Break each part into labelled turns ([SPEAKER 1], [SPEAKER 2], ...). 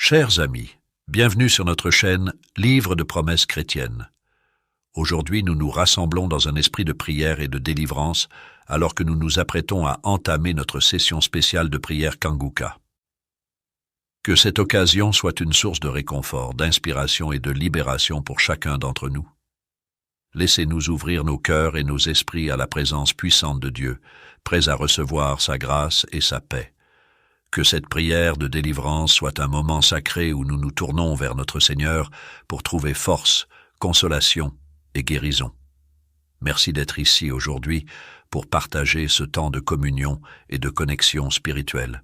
[SPEAKER 1] Chers amis, bienvenue sur notre chaîne Livre de promesses chrétiennes. Aujourd'hui, nous nous rassemblons dans un esprit de prière et de délivrance alors que nous nous apprêtons à entamer notre session spéciale de prière Kanguka. Que cette occasion soit une source de réconfort, d'inspiration et de libération pour chacun d'entre nous. Laissez-nous ouvrir nos cœurs et nos esprits à la présence puissante de Dieu, prêts à recevoir sa grâce et sa paix. Que cette prière de délivrance soit un moment sacré où nous nous tournons vers notre Seigneur pour trouver force, consolation et guérison. Merci d'être ici aujourd'hui pour partager ce temps de communion et de connexion spirituelle.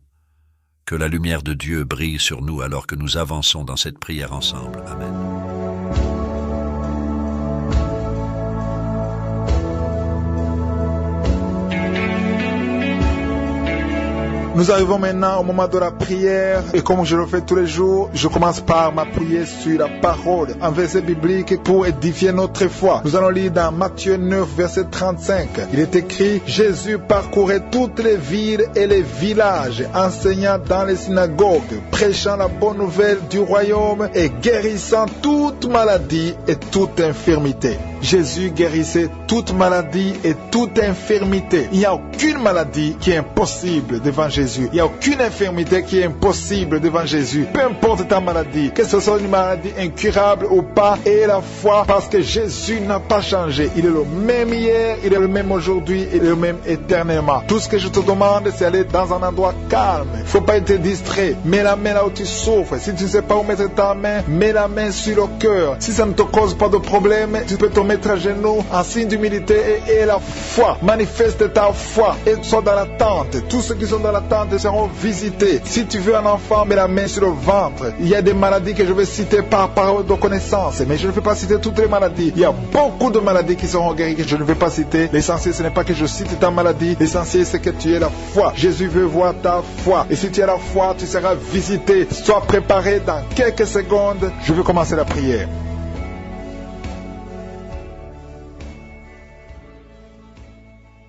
[SPEAKER 1] Que la lumière de Dieu brille sur nous alors que nous avançons dans cette prière ensemble. Amen.
[SPEAKER 2] Nous arrivons maintenant au moment de la prière et comme je le fais tous les jours, je commence par m'appuyer sur la parole, un verset biblique pour édifier notre foi. Nous allons lire dans Matthieu 9, verset 35. Il est écrit: Jésus parcourait toutes les villes et les villages, enseignant dans les synagogues, prêchant la bonne nouvelle du royaume et guérissant toute maladie et toute infirmité. Jésus guérissait toute maladie et toute infirmité. Il n'y a aucune maladie qui est impossible devant Jésus. Il n'y a aucune infirmité qui est impossible devant Jésus. Peu importe ta maladie, que ce soit une maladie incurable ou pas, et la foi, parce que Jésus n'a pas changé. Il est le même hier, il est le même aujourd'hui, il est le même éternellement. Tout ce que je te demande, c'est aller dans un endroit calme. Il ne faut pas être distrait. Mets la main là où tu souffres. Si tu ne sais pas où mettre ta main, mets la main sur le cœur. Si ça ne te cause pas de problème, tu peux te mettre à genoux en signe d'humilité et la foi. Manifeste ta foi et sois dans l'attente. Tous ceux qui sont dans l'attente seront visités. Si tu veux un enfant, mets la main sur le ventre. Il y a des maladies que je vais citer par parole de connaissance, mais je ne vais pas citer toutes les maladies. Il y a beaucoup de maladies qui seront guéries que je ne vais pas citer. L'essentiel, ce n'est pas que je cite ta maladie. L'essentiel, c'est que tu aies la foi. Jésus veut voir ta foi. Et si tu as la foi, tu seras visité. Sois préparé dans quelques secondes. Je vais commencer la prière.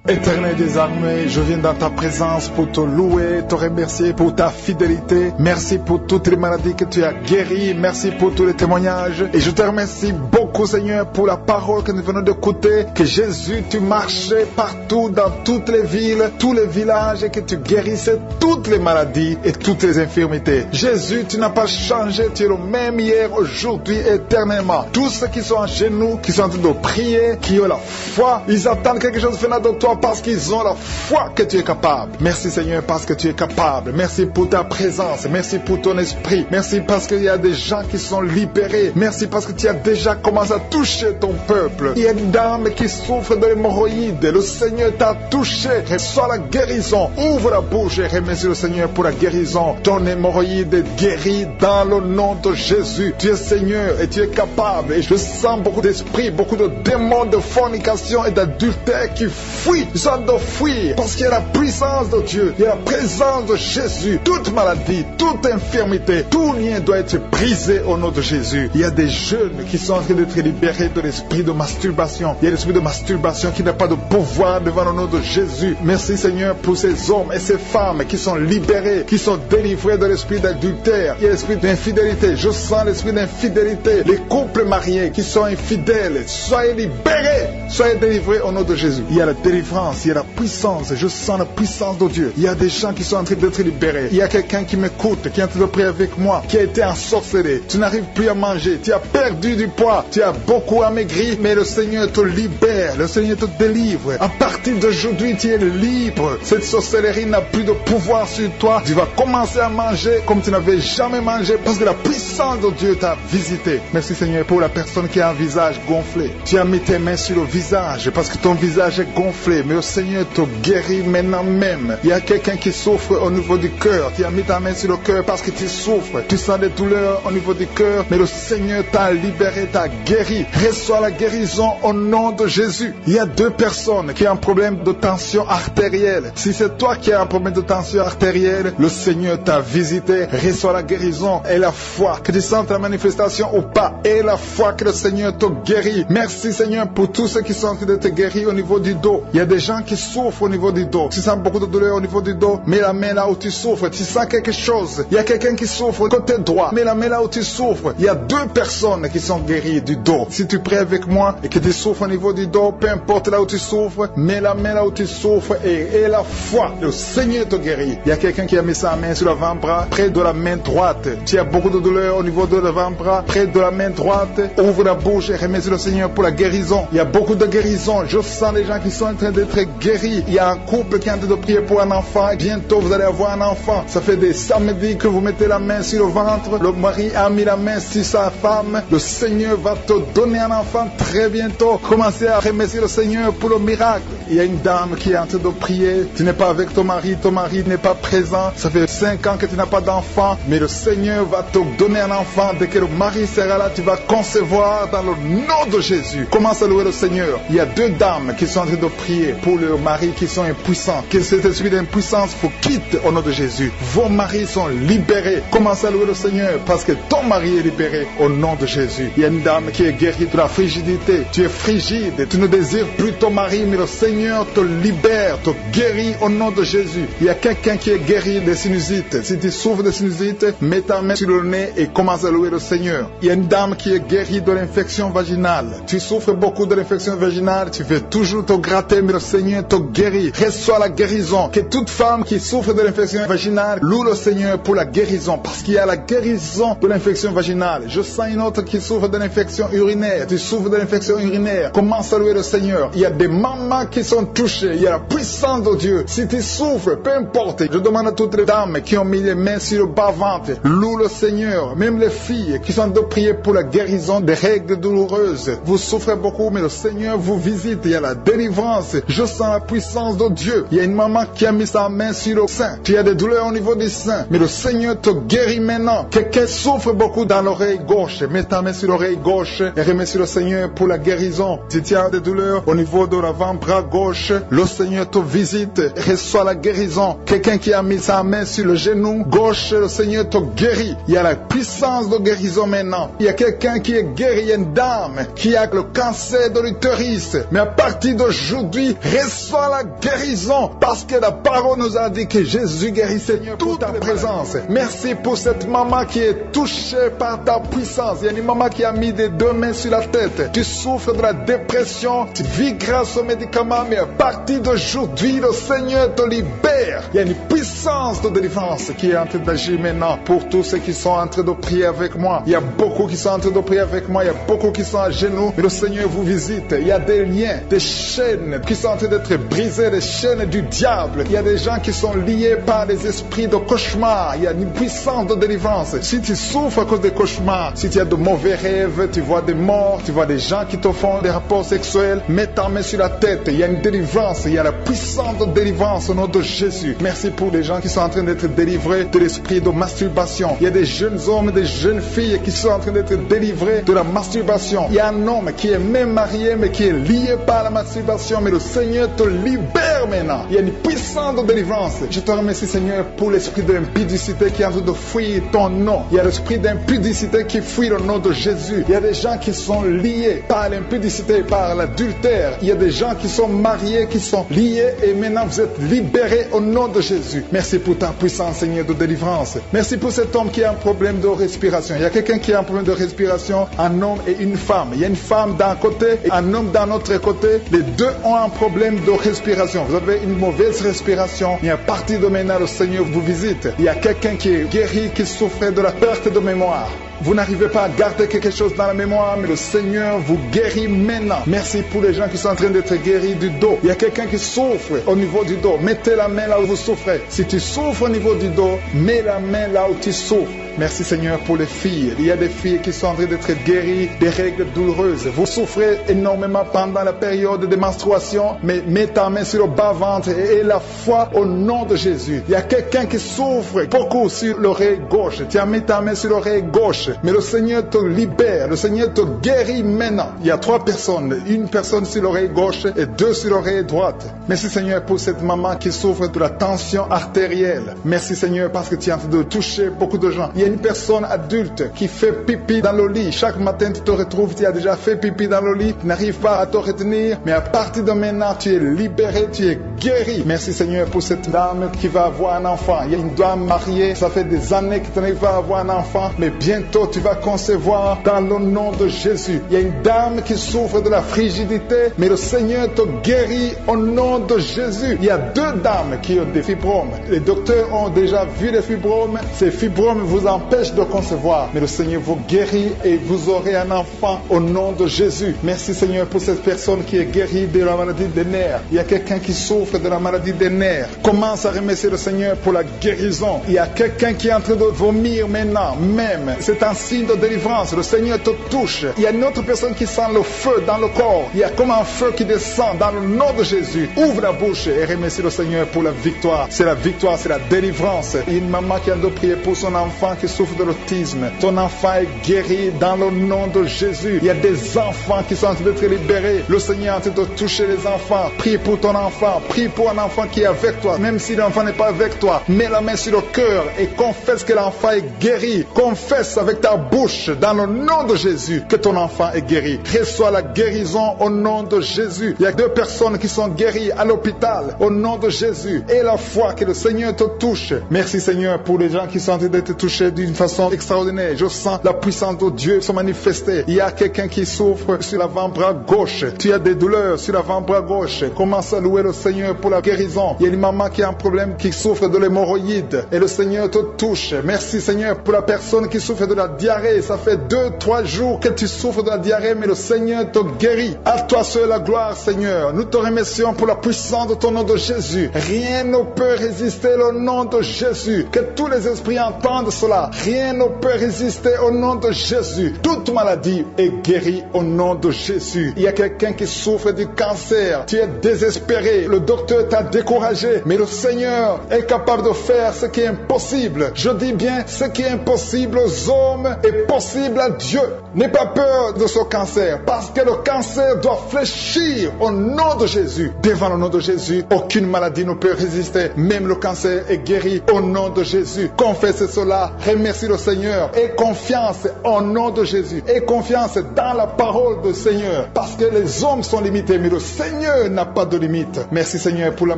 [SPEAKER 2] Éternel des armées, je viens dans ta présence pour te louer, te remercier pour ta fidélité. Merci pour toutes les maladies que tu as guéries. Merci pour tous les témoignages. Et je te remercie beaucoup, Seigneur, pour la parole que nous venons d'écouter. Que Jésus, tu marchais partout dans toutes les villes, tous les villages et que tu guérissais toutes les maladies et toutes les infirmités. Jésus, tu n'as pas changé. Tu es le même hier, aujourd'hui, éternellement. Tous ceux qui sont à genoux, qui sont en train de prier, qui ont la foi, ils attendent quelque chose venant de toi parce qu'ils ont la foi que tu es capable. Merci Seigneur parce que tu es capable. Merci pour ta présence. Merci pour ton esprit. Merci parce qu'il y a des gens qui sont libérés. Merci parce que tu as déjà commencé à toucher ton peuple. Il y a une dame qui souffre de l'hémorroïde. Le Seigneur t'a touché. Reçois la guérison. Ouvre la bouche et remercie le Seigneur pour la guérison. Ton hémorroïde est guérie dans le nom de Jésus. Tu es Seigneur et tu es capable. Et je sens beaucoup d'esprits, beaucoup de démons de fornication et d'adultère qui fuient. Ils sont de fuir parce qu'il y a la puissance de Dieu, il y a la présence de Jésus. Toute maladie, toute infirmité, tout lien doit être brisé au nom de Jésus. Il y a des jeunes qui sont en train d'être libérés de l'esprit de masturbation. Il y a l'esprit de masturbation qui n'a pas de pouvoir devant le nom de Jésus. Merci Seigneur pour ces hommes et ces femmes qui sont libérés, qui sont délivrés de l'esprit d'adultère. Il y a l'esprit d'infidélité. Je sens l'esprit d'infidélité. Les couples mariés qui sont infidèles, soyez libérés, soyez délivrés au nom de Jésus. Il y a la délivrance, il y a la puissance, je sens la puissance de Dieu. Il y a des gens qui sont en train d'être libérés. Il y a quelqu'un qui m'écoute, qui est en train de prier avec moi, qui a été ensorcelé. Tu n'arrives plus à manger, tu as perdu du poids, tu as beaucoup amaigri, mais le Seigneur te libère, le Seigneur te délivre. À partir d'aujourd'hui, tu es libre. Cette sorcellerie n'a plus de pouvoir sur toi. Tu vas commencer à manger comme tu n'avais jamais mangé parce que la puissance de Dieu t'a visité. Merci Seigneur pour la personne qui a un visage gonflé. Tu as mis tes mains sur le visage parce que ton visage est gonflé. Mais le Seigneur te guérit maintenant même. Il y a quelqu'un qui souffre au niveau du cœur. Tu as mis ta main sur le cœur parce que tu souffres. Tu sens des douleurs au niveau du cœur. Mais le Seigneur t'a libéré, t'a guéri. Reçois la guérison au nom de Jésus. Il y a deux personnes qui ont un problème de tension artérielle. Si c'est toi qui as un problème de tension artérielle, le Seigneur t'a visité. Reçois la guérison et la foi. Que tu sentes la manifestation ou pas. Et la foi que le Seigneur te guérit. Merci Seigneur pour tous ceux qui sont en train de te guérir au niveau du dos. Il y a des gens qui souffrent au niveau du dos. Tu sens beaucoup de douleur au niveau du dos, mets la main là où tu souffres. Tu sens quelque chose. Il y a quelqu'un qui souffre côté droit, mets la main là où tu souffres. Il y a 2 personnes qui sont guéries du dos. Si tu pries avec moi et que tu souffres au niveau du dos, peu importe là où tu souffres, mets la main là où tu souffres et la foi. Le Seigneur te guérit. Il y a quelqu'un qui a mis sa main sur l'avant-bras, près de la main droite. Tu as beaucoup de douleur au niveau de l'avant-bras, près de la main droite. Ouvre la bouche et remercie le Seigneur pour la guérison. Il y a beaucoup de guérison. Je sens les gens qui sont en train d'être guéris. Il y a un couple qui est en train de prier pour un enfant. Bientôt, vous allez avoir un enfant. Ça fait des samedis que vous mettez la main sur le ventre. Le mari a mis la main sur sa femme. Le Seigneur va te donner un enfant très bientôt. Commencez à remercier le Seigneur pour le miracle. Il y a une dame qui est en train de prier. Tu n'es pas avec ton mari n'est pas présent. Ça fait 5 ans que tu n'as pas d'enfant. Mais le Seigneur va te donner un enfant. Dès que le mari sera là, tu vas concevoir dans le nom de Jésus. Commence à louer le Seigneur. Il y a 2 dames qui sont en train de prier pour leurs maris qui sont impuissants. Que cet esprit d'impuissance vous quitte au nom de Jésus. Vos maris sont libérés. Commence à louer le Seigneur parce que ton mari est libéré au nom de Jésus. Il y a une dame qui est guérie de la frigidité. Tu es frigide. Tu ne désires plus ton mari, mais le Seigneur te libère, te guérit au nom de Jésus. Il y a quelqu'un qui est guéri des sinusites. Si tu souffres de sinusites, mets ta main sur le nez et commence à louer le Seigneur. Il y a une dame qui est guérie de l'infection vaginale. Tu souffres beaucoup de l'infection vaginale. Tu fais toujours te gratter, mais le Seigneur te guérit. Reçois la guérison. Que toute femme qui souffre de l'infection vaginale loue le Seigneur pour la guérison, parce qu'il y a la guérison de l'infection vaginale. Je sens une autre qui souffre de l'infection urinaire. Tu souffres de l'infection urinaire. Commence à louer le Seigneur. Il y a des mamans qui sont touchées. Il y a la puissance de Dieu. Si tu souffres, peu importe. Je demande à toutes les dames qui ont mis les mains sur le bas-ventre, loue le Seigneur. Même les filles qui sont de prier pour la guérison des règles douloureuses. Vous souffrez beaucoup, mais le Seigneur vous visite. Il y a la délivrance. Je sens la puissance de Dieu. Il y a une maman qui a mis sa main sur le sein. Tu as des douleurs au niveau du sein, mais le Seigneur te guérit maintenant. Quelqu'un souffre beaucoup dans l'oreille gauche. Mets ta main sur l'oreille gauche et remercie le Seigneur pour la guérison. Si tu as des douleurs au niveau de l'avant-bras gauche, le Seigneur te visite. Reçois la guérison. Quelqu'un qui a mis sa main sur le genou gauche, le Seigneur te guérit. Il y a la puissance de guérison maintenant. Il y a quelqu'un qui est guéri. Il y a une dame qui a le cancer de l'utérus. Mais à partir d'aujourd'hui, reçois la guérison, parce que la parole nous a dit que Jésus guérit. Seigneur, pour ta présence. Merci pour cette maman qui est touchée par ta puissance. Il y a une maman qui a mis des 2 mains sur la tête. Tu souffres de la dépression, tu vis grâce aux médicaments, mais à partir d'aujourd'hui, le Seigneur te libère. Il y a une puissance de délivrance qui est en train d'agir maintenant pour tous ceux qui sont en train de prier avec moi. Il y a beaucoup qui sont en train de prier avec moi. Il y a beaucoup qui sont à genoux, mais le Seigneur vous visite. Il y a des liens, des chaînes qui sont en train d'être brisées, des chaînes du diable. Il y a des gens qui sont liés par des esprits de cauchemar. Il y a une puissance de délivrance. Si tu souffres à cause des cauchemars, si tu as de mauvais rêves, tu vois des morts, tu vois des gens qui te font des rapports sexuels, mets ta main sur la tête. Il y a une délivrance. Il y a la puissance de délivrance au nom de Jésus. Merci pour les gens qui sont en train d'être délivrés de l'esprit de masturbation. Il y a des jeunes hommes, des jeunes filles qui sont en train d'être délivrés de la masturbation. Il y a un homme qui est même marié, mais qui est lié par la masturbation, mais le Seigneur te libère maintenant. Il y a une puissance de délivrance. Je te remercie, Seigneur, pour l'esprit d'impudicité qui est en train de fuir ton nom. Il y a l'esprit d'impudicité qui fuit le nom de Jésus. Il y a des gens qui sont liés par l'impudicité, par l'adultère. Il y a des gens qui sont mariés, qui sont liés, et maintenant vous êtes libérés au nom de Jésus. Merci pour ta puissance, Seigneur, de délivrance. Merci pour cet homme qui a un problème de respiration. Il y a quelqu'un qui a un problème de respiration, un homme et une femme. Il y a une femme d'un côté et un homme d'un autre côté. Les deux ont un problème de respiration. Vous avez une mauvaise respiration, mais à partir de maintenant, le Seigneur vous visite. Il y a quelqu'un qui est guéri, qui souffrait de la perte de mémoire. Vous n'arrivez pas à garder quelque chose dans la mémoire, mais le Seigneur vous guérit maintenant. Merci pour les gens qui sont en train d'être guéris du dos. Il y a quelqu'un qui souffre au niveau du dos. Mettez la main là où vous souffrez. Si tu souffres au niveau du dos, mets la main là où tu souffres. Merci Seigneur pour les filles. Il y a des filles qui sont en train d'être guéries des règles douloureuses. Vous souffrez énormément pendant la période de menstruation, mais mets ta main sur le bas-ventre et la foi au nom de Jésus. Il y a quelqu'un qui souffre beaucoup sur l'oreille gauche. Tu as mis ta main sur l'oreille gauche, mais le Seigneur te libère. Le Seigneur te guérit maintenant. Il y a 3 personnes. Une personne sur l'oreille gauche et 2 sur l'oreille droite. Merci Seigneur pour cette maman qui souffre de la tension artérielle. Merci Seigneur parce que tu es en train de toucher beaucoup de gens. Il y a une personne adulte qui fait pipi dans le lit. Chaque matin, tu te retrouves, tu as déjà fait pipi dans le lit, tu n'arrives pas à te retenir, mais à partir de maintenant, tu es libéré, tu es guéri. Merci Seigneur pour cette dame qui va avoir un enfant. Il y a une dame mariée, ça fait des années que tu n'arrives pas à avoir un enfant, mais bientôt tu vas concevoir dans le nom de Jésus. Il y a une dame qui souffre de la frigidité, mais le Seigneur te guérit au nom de Jésus. Il y a 2 dames qui ont des fibromes. Les docteurs ont déjà vu les fibromes. Ces fibromes vous empêchent de concevoir, mais le Seigneur vous guérit et vous aurez un enfant au nom de Jésus. Merci Seigneur pour cette personne qui est guérie de la maladie des nerfs. Il y a quelqu'un qui souffre de la maladie des nerfs. Commence à remercier le Seigneur pour la guérison. Il y a quelqu'un qui est en train de vomir maintenant, même. C'est un signe de délivrance. Le Seigneur te touche. Il y a une autre personne qui sent le feu dans le corps. Il y a comme un feu qui descend dans le nom de Jésus. Ouvre la bouche et remercie le Seigneur pour la victoire. C'est la victoire, c'est la délivrance. Il y a une maman qui a de prier pour son enfant qui souffre de l'autisme. Ton enfant est guéri dans le nom de Jésus. Il y a des enfants qui sont en train d'être libérés. Le Seigneur est en train de toucher les enfants. Prie pour ton enfant. Prie pour un enfant qui est avec toi. Même si l'enfant n'est pas avec toi, mets la main sur le cœur et confesse que l'enfant est guéri. Confesse avec ta bouche dans le nom de Jésus que ton enfant est guéri. Reçois la guérison au nom de Jésus. Il y a 2 personnes qui sont guéries à l'hôpital au nom de Jésus. Et la foi que le Seigneur te touche. Merci Seigneur pour les gens qui sont en train d'être touchés d'une façon extraordinaire. Je sens la puissance de Dieu se manifester. Il y a quelqu'un qui souffre sur l'avant-bras gauche. Tu as des douleurs sur l'avant-bras gauche. Commence à louer le Seigneur pour la guérison. Il y a une maman qui a un problème, qui souffre de l'hémorroïde. Et le Seigneur te touche. Merci Seigneur pour la personne qui souffre de la diarrhée. Ça fait 2-3 jours que tu souffres de la diarrhée, mais le Seigneur te guérit. À toi seul la gloire Seigneur. Nous te remercions pour la puissance de ton nom de Jésus. Rien ne peut résister au nom de Jésus. Que tous les esprits entendent cela. Rien ne peut résister au nom de Jésus. Toute maladie est guérie au nom de Jésus. Il y a quelqu'un qui souffre du cancer. Tu es désespéré. Le docteur t'a découragé. Mais le Seigneur est capable de faire ce qui est impossible. Je dis bien, ce qui est impossible aux hommes est possible à Dieu. N'aie pas peur de ce cancer, parce que le cancer doit fléchir au nom de Jésus. Devant le nom de Jésus, aucune maladie ne peut résister. Même le cancer est guéri au nom de Jésus. Confesse cela, remercie le Seigneur. Aie confiance au nom de Jésus. Aie confiance dans la parole du Seigneur, parce que les hommes sont limités, mais le Seigneur n'a pas de limite. Merci Seigneur pour la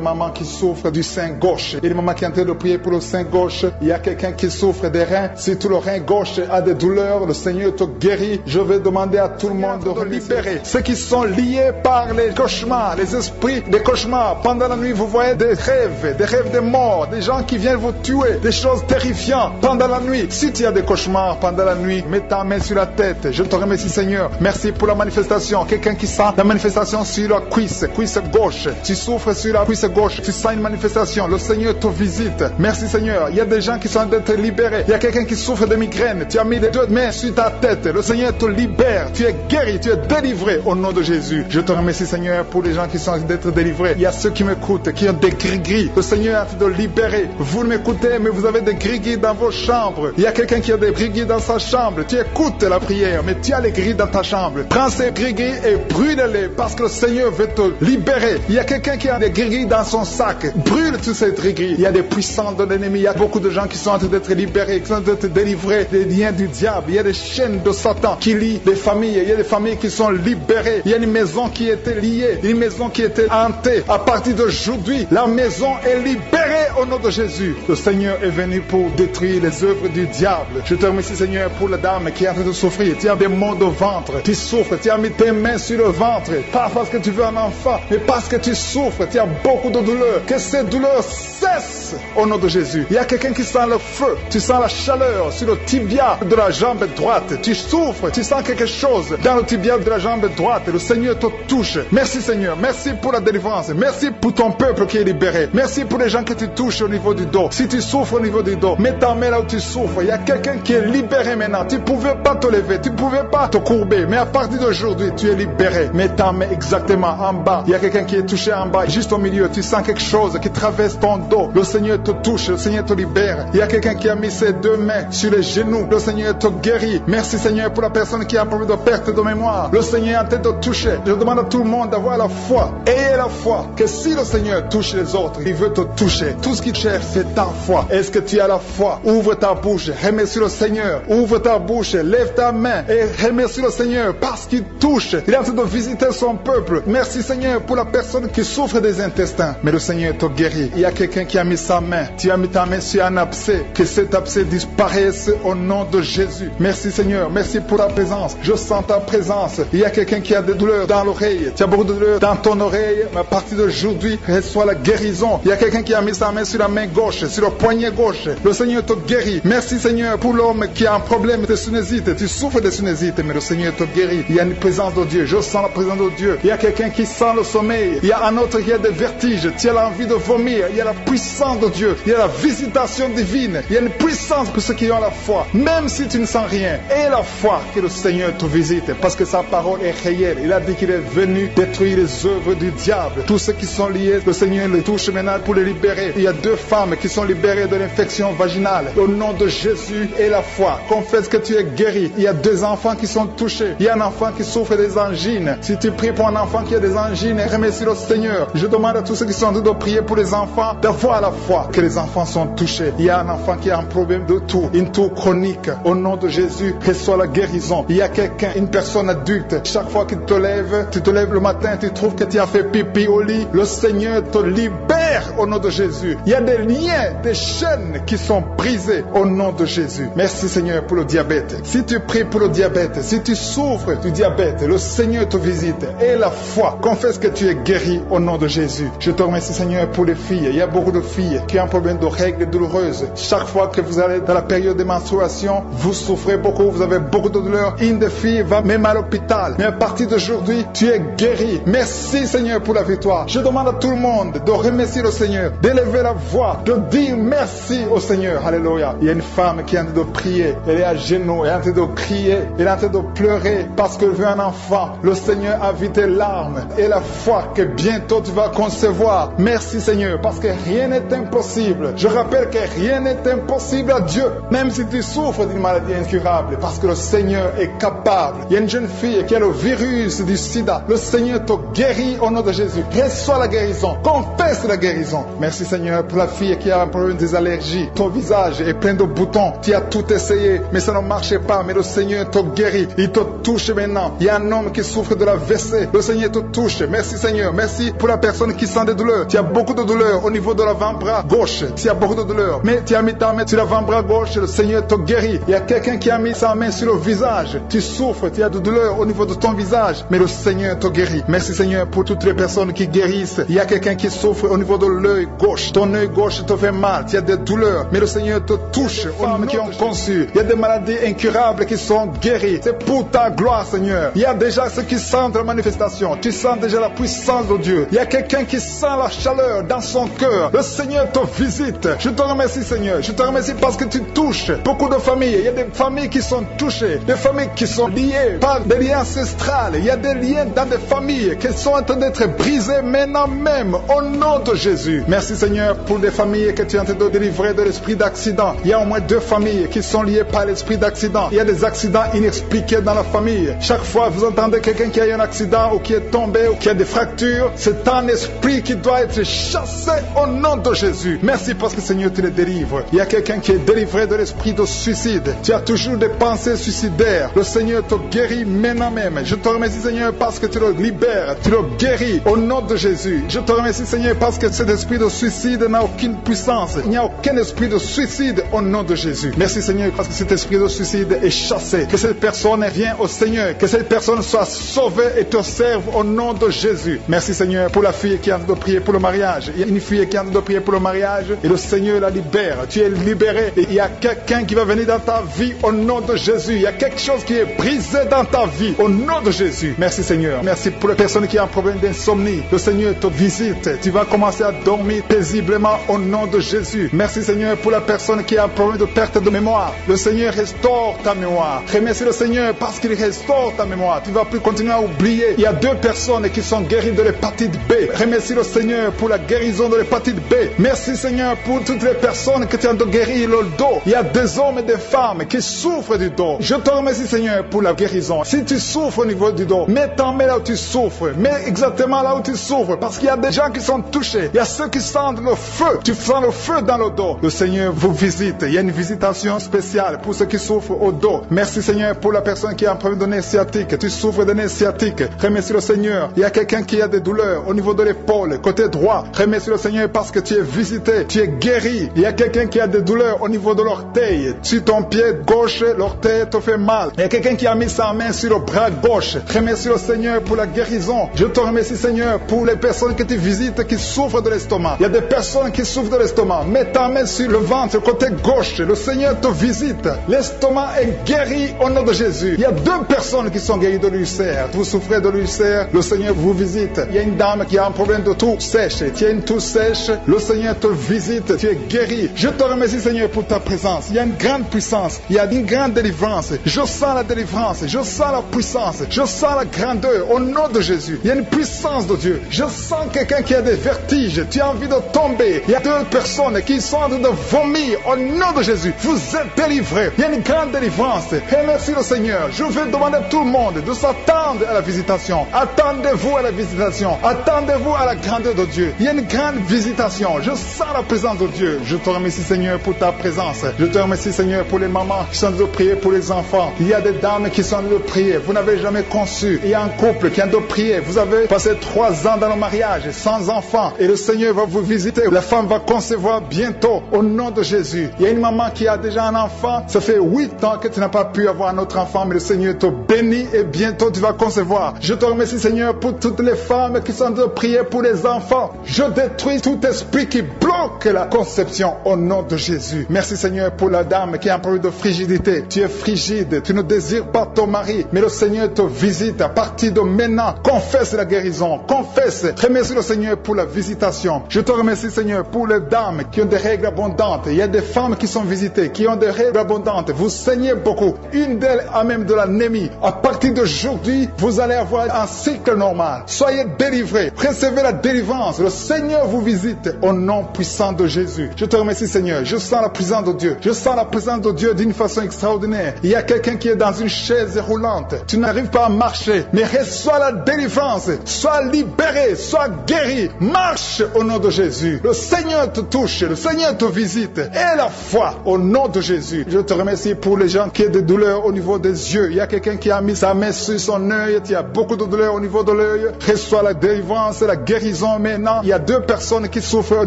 [SPEAKER 2] maman qui souffre du sein gauche. Il y a une maman qui est en train de prier pour le sein gauche. Il y a quelqu'un qui souffre des reins. Si tout le rein gauche a des douleurs, le Seigneur te guérit. Je vais demander à tout le monde de libérer ceux qui sont liés par les cauchemars, les esprits des cauchemars. Pendant la nuit, vous voyez des rêves de mort, des gens qui viennent vous tuer, des choses terrifiantes pendant la nuit. Si tu as des cauchemars pendant la nuit, mets ta main sur la tête. Je te remercie Seigneur. Merci pour la manifestation. Quelqu'un qui sent la manifestation sur la cuisse gauche. Tu souffres sur la cuisse gauche. Tu sens une manifestation. Le Seigneur te visite. Merci Seigneur. Il y a des gens qui sont d'être libérés. Il y a quelqu'un qui souffre de migraine. Tu as mis les 2 mains sur ta tête. Le Seigneur te libère. Tu es guéri. Tu es délivré au nom de Jésus. Je te remercie Seigneur pour les gens qui sont d'être délivrés. Il y a ceux qui m'écoutent, qui ont des gris-gris. Le Seigneur a de libérer. Vous m'écoutez, mais vous avez des gris-gris dans vos chambres. Il y a quelqu'un qui a des gris-gris dans sa chambre. Tu écoutes la prière, mais tu as les gris dans ta chambre. Prends ces gris-gris et brûle-les, parce que le Seigneur veut te libérer. Il y a quelqu'un qui a des gris-gris dans son sac. Brûle tous ces gris-gris. Il y a des puissants de l'ennemi. Il y a beaucoup de gens qui sont en train d'être libérés, qui sont en train d'être délivrés des liens du diable. Il y a des chaînes de Satan qui lient des familles. Il y a des familles qui sont libérées. Il y a une maison qui était liée, une maison qui était hantée. À partir d'aujourd'hui, la maison est libérée au nom de Jésus. Le Seigneur est venu pour détruire les œuvres du diable. Je te remercie Seigneur pour la dame qui est en train de souffrir. Tu as des maux de ventre. Tu souffres. Tu as mis tes mains sur le ventre. Pas parce que tu veux un enfant, mais parce que tu souffres. Tu as beaucoup de douleurs. Que ces douleurs cessent au nom de Jésus. Il y a quelqu'un qui sent le feu. Tu sens la chaleur sur le tibia de la jambe droite. Tu souffres. Tu sens quelque chose dans le tibia de la jambe droite. Le Seigneur te touche. Merci Seigneur. Merci pour la délivrance. Merci pour ton peuple qui est libéré. Merci pour les gens que tu touches au niveau du dos. Si tu souffres au niveau du dos, mets ta main là où tu souffres. Il y a quelqu'un qui est libéré maintenant. Tu ne pouvais pas te lever. Tu ne pouvais pas te courber. Mais à partir d'aujourd'hui, tu es libéré. Mets ta main exactement en bas. Il y a quelqu'un qui est touché en bas. Juste au milieu, tu sens quelque chose qui traverse ton dos. dos. Le Seigneur te touche, le Seigneur te libère. Il y a quelqu'un qui a mis ses deux mains sur les genoux. Le Seigneur te guérit. Merci Seigneur pour la personne qui a un problème de perte de mémoire. Le Seigneur est en train de toucher. Je demande à tout le monde d'avoir la foi. Ayez la foi que si le Seigneur touche les autres, il veut te toucher. Tout ce qu'il cherche, c'est ta foi. Est-ce que tu as la foi? Ouvre ta bouche, remercie le Seigneur. Ouvre ta bouche, lève ta main et remercie le Seigneur parce qu'il touche. Il est en train de visiter son peuple. Merci Seigneur pour la personne qui souffre des intestins. Mais le Seigneur te guérit. Il y a quelqu'un qui a mis sa main. Tu as mis ta main sur un abcès. Que cet abcès disparaisse au nom de Jésus. Merci Seigneur. Merci pour ta présence. Je sens ta présence. Il y a quelqu'un qui a des douleurs dans l'oreille. Tu as beaucoup de douleurs dans ton oreille. Mais à partir d'aujourd'hui, reçois la guérison. Il y a quelqu'un qui a mis sa main sur la main gauche, sur le poignet gauche. Le Seigneur te guérit. Merci Seigneur pour l'homme qui a un problème de sinusite. Tu souffres de sinusite, mais le Seigneur te guérit. Il y a une présence de Dieu. Je sens la présence de Dieu. Il y a quelqu'un qui sent le sommeil. Il y a un autre qui a des vertiges. Tu as l'envie de vomir. Il y a la puissance de Dieu. Il y a la visitation divine. Il y a une puissance pour ceux qui ont la foi. Même si tu ne sens rien, aie la foi que le Seigneur te visite. Parce que sa parole est réelle. Il a dit qu'il est venu détruire les œuvres du diable. Tous ceux qui sont liés, le Seigneur les touche maintenant pour les libérer. Il y a 2 femmes qui sont libérées de l'infection vaginale. Au nom de Jésus et la foi, confesse que tu es guéri. Il y a 2 enfants qui sont touchés. Il y a un enfant qui souffre des angines. Si tu pries pour un enfant qui a des angines, remercie le Seigneur. Je demande à tous ceux qui sont en train de prier pour les enfants d'avoir la foi que les enfants sont touchés. Il y a un enfant qui a un problème de toux, une toux chronique. Au nom de Jésus, reçois la guérison. Il y a quelqu'un, une personne adulte, chaque fois que tu te lèves le matin, tu trouves que tu as fait pipi au lit. Le Seigneur te libère au nom de Jésus. Il y a des liens, des chaînes qui sont brisées au nom de Jésus. Merci Seigneur pour le diabète. Si tu pries pour le diabète, si tu souffres du diabète, le Seigneur te visite. Et la foi, confesse que tu es guéri au nom de Jésus. Je te remercie Seigneur pour les filles. Il y a beaucoup de filles qui ont un problème de règles douloureuses. Chaque fois que vous allez dans la période de menstruation, vous souffrez beaucoup, vous avez beaucoup de douleurs. Une des filles va même à l'hôpital. Mais à partir d'aujourd'hui, tu es guéri. Merci Seigneur pour la victoire. Je demande à tout le monde de remercier le Seigneur, d'élever la voix, de dire merci au Seigneur. Alléluia. Il y a une femme qui est en train de prier. Elle est à genoux, elle est en train de crier, elle est en train de pleurer parce qu'elle veut un enfant. Le Seigneur a vu tes larmes et la foi que bientôt tu vas concevoir. Merci Seigneur parce que rien n'est impossible. Je rappelle que rien n'est impossible à Dieu, même si tu souffres d'une maladie incurable, parce que le Seigneur est capable. Il y a une jeune fille qui a le virus du sida. Le Seigneur te guérit au nom de Jésus. Reçois la guérison. Confesse la guérison. Merci Seigneur pour la fille qui a un problème des allergies. Ton visage est plein de boutons. Tu as tout essayé, mais ça ne marchait pas. Mais le Seigneur te guérit. Il te touche maintenant. Il y a un homme qui souffre de la WC. Le Seigneur te touche. Merci Seigneur. Merci pour la personne qui sent des douleurs. Tu as beaucoup de douleurs au niveau de l'avant-bras gauche. Tu as beaucoup de douleurs. Mais tu as mis ta main sur l'avant-bras gauche. Le Seigneur te guérit. Il y a quelqu'un qui a mis sa main sur le visage. Tu souffres. Tu as de douleurs au niveau de ton visage. Mais le Seigneur te guérit. Merci Seigneur pour toutes les personnes qui guérissent. Il y a quelqu'un qui souffre au niveau de l'œil gauche. Ton œil gauche te fait mal. Tu as des douleurs. Mais le Seigneur te touche. Femmes qui ont conçu. Il y a des maladies incurables qui sont guéries. C'est pour ta gloire Seigneur. Il y a déjà ceux qui sentent la manifestation. Tu sens déjà la puissance de Dieu. Il y a quelqu'un qui sent la chaleur dans son cœur. Le Seigneur te visite. Je te remercie Seigneur. Je te remercie parce que tu touches beaucoup de familles. Il y a des familles qui sont touchées. Des familles qui sont liées par des liens ancestrales. Il y a des liens dans des familles qui sont en train d'être brisés maintenant même au nom de Jésus. Merci Seigneur pour des familles que tu es en train de délivrer de l'esprit d'accident. Il y a au moins 2 familles qui sont liées par l'esprit d'accident. Il y a des accidents inexpliqués dans la famille. Chaque fois vous entendez quelqu'un qui a eu un accident ou qui est tombé ou qui a des fractures, c'est un esprit qui doit être chassé au nom de Jésus. Merci parce que Seigneur tu les délivres. Il y a quelqu'un qui est délivré de l'esprit de suicide. Tu as toujours des pensées suicidaires. Le Seigneur te guérit maintenant même. Je te remercie Seigneur parce que tu le libères. Tu le guéris au nom de Jésus. Je te remercie Seigneur parce que cet esprit de suicide n'a aucune puissance. Il n'y a aucun esprit de suicide au nom de Jésus. Merci Seigneur parce que cet esprit de suicide est chassé. Que cette personne vienne au Seigneur. Que cette personne soit sauvée et te serve au nom de Jésus. Merci Seigneur pour la fille qui est en train de prier pour le mariage. Il y a une fille qui est en train de prier pour le mariage et le Seigneur la libère. Tu es libéré et il y a quelqu'un qui va venir dans ta vie au nom de Jésus. Il y a quelque chose qui est brisé dans ta vie au nom de Jésus. Merci Seigneur. Merci pour les personnes qui ont un problème d'insomnie. Le Seigneur te visite. Tu vas commencer à dormir paisiblement au nom de Jésus. Merci Seigneur pour la personne qui a un problème de perte de mémoire. Le Seigneur restaure ta mémoire. Remercie le Seigneur parce qu'il restaure ta mémoire. Tu ne vas plus continuer à oublier. Il y a 2 personnes qui sont guéries de l'hépatite B. Remercie le Seigneur pour la guérison de l'hépatite B. Merci Seigneur pour toutes les personnes que tu as guéri le dos. Il y a des hommes et des femmes qui souffrent du dos. Je te remercie Seigneur pour la guérison. Si tu souffres au niveau du dos, mets ta main là où tu souffres. Mets exactement là où tu souffres. Parce qu'il y a des gens qui sont touchés. Il y a ceux qui sentent le feu. Tu sens le feu dans le dos. Le Seigneur vous visite. Il y a une visitation spéciale pour ceux qui souffrent au dos. Merci Seigneur pour la personne qui a un problème de nez sciatique. Tu souffres de nez sciatique. Remercie le Seigneur. Il y a quelqu'un qui a des douleurs au niveau de l'épaule, côté droit. Remercie le Seigneur parce que tu es visité. Tu es guéri. Il y a quelqu'un qui a des douleurs au niveau de l'orteil. Sur ton pied gauche, l'orteil te fait mal. Il y a quelqu'un qui a mis sa main sur le bras gauche. Remercie le Seigneur pour la guérison. Je te remercie Seigneur pour les personnes que tu visites qui souffrent de l'estomac. Il y a des personnes qui souffrent de l'estomac. Mets ta main sur le ventre, côté gauche. Le Seigneur te visite. L'estomac est guéri au nom de Jésus. Il y a 2 personnes qui sont guéries de l'ulcère. Vous souffrez de l'ulcère, le Seigneur vous visite. Il y a une dame qui a un problème de toux sèche. Tu as une toux sèche, le Seigneur te visite. Tu es guéri. Je te remercie Seigneur pour ta présence. Il y a une grande puissance. Il y a une grande délivrance. Je sens la délivrance. Je sens la puissance. Je sens la grandeur au nom de Jésus. Il y a une puissance de Dieu. Je sens quelqu'un qui a des vertiges. Tu as envie de tomber. Il y a 2 personnes qui sont en train de vomir au nom de Jésus. Vous êtes délivrés. Il y a une grande délivrance. Et merci le Seigneur. Je vais demander à tout le monde de s'attendre à la visitation. Attendez-vous à la visitation. Attendez-vous à la grandeur de Dieu. Il y a une grande visitation. Je sens la présence de Dieu. Je te remercie Seigneur pour ta présence. Je te remercie Seigneur pour les mamans qui sont en train de prier pour les enfants. Il y a des dames qui sont en train de prier. Vous n'avez jamais conçu. Il y a un couple qui est en train de prier. Vous avez passé 3 ans dans le mariage sans enfant. Et le Seigneur va vous visiter. La femme va concevoir bientôt au nom de Jésus. Il y a une maman qui a déjà un enfant. Ça fait 8 ans que tu n'as pas pu avoir un autre enfant. Mais le Seigneur te bénit et bientôt tu vas concevoir. Je te remercie Seigneur pour toutes les femmes qui sont en train de prier pour les enfants. Je détruis tout esprit qui bloque la conception au nom de Jésus. Merci Seigneur pour la dame qui a un problème de frigidité. Tu es frigide, tu ne désires pas ton mari, mais le Seigneur te visite à partir de maintenant. Confesse la guérison, confesse. Remercie le Seigneur pour la visitation. Je te remercie Seigneur pour les dames qui ont des règles abondantes. Il y a des femmes qui sont visitées, qui ont des règles abondantes. Vous saignez beaucoup. Une d'elles a même de l'anémie. À partir d'aujourd'hui, vous allez avoir un cycle normal. Soyez délivrés. Recevez la délivrance. Le Seigneur vous visite au nom puissant de Jésus. Je te remercie Seigneur. Je sens la présence de Dieu. Je sens la présence de Dieu d'une façon extraordinaire. Il y a quelqu'un qui est dans une chaise roulante. Tu n'arrives pas à marcher, mais reçois la délivrance. Sois libéré, sois guéri. Marche au nom de Jésus. Le Seigneur te touche. Le Seigneur te visite. Et la foi au nom de Jésus. Je te remercie pour les gens qui ont des douleurs au niveau des yeux. Il y a quelqu'un qui a mis sa main sur son œil. Il y a beaucoup de douleurs au niveau de l'œil. Reçois la délivrance, la guérison maintenant. Il y a 2 personnes qui souffrent au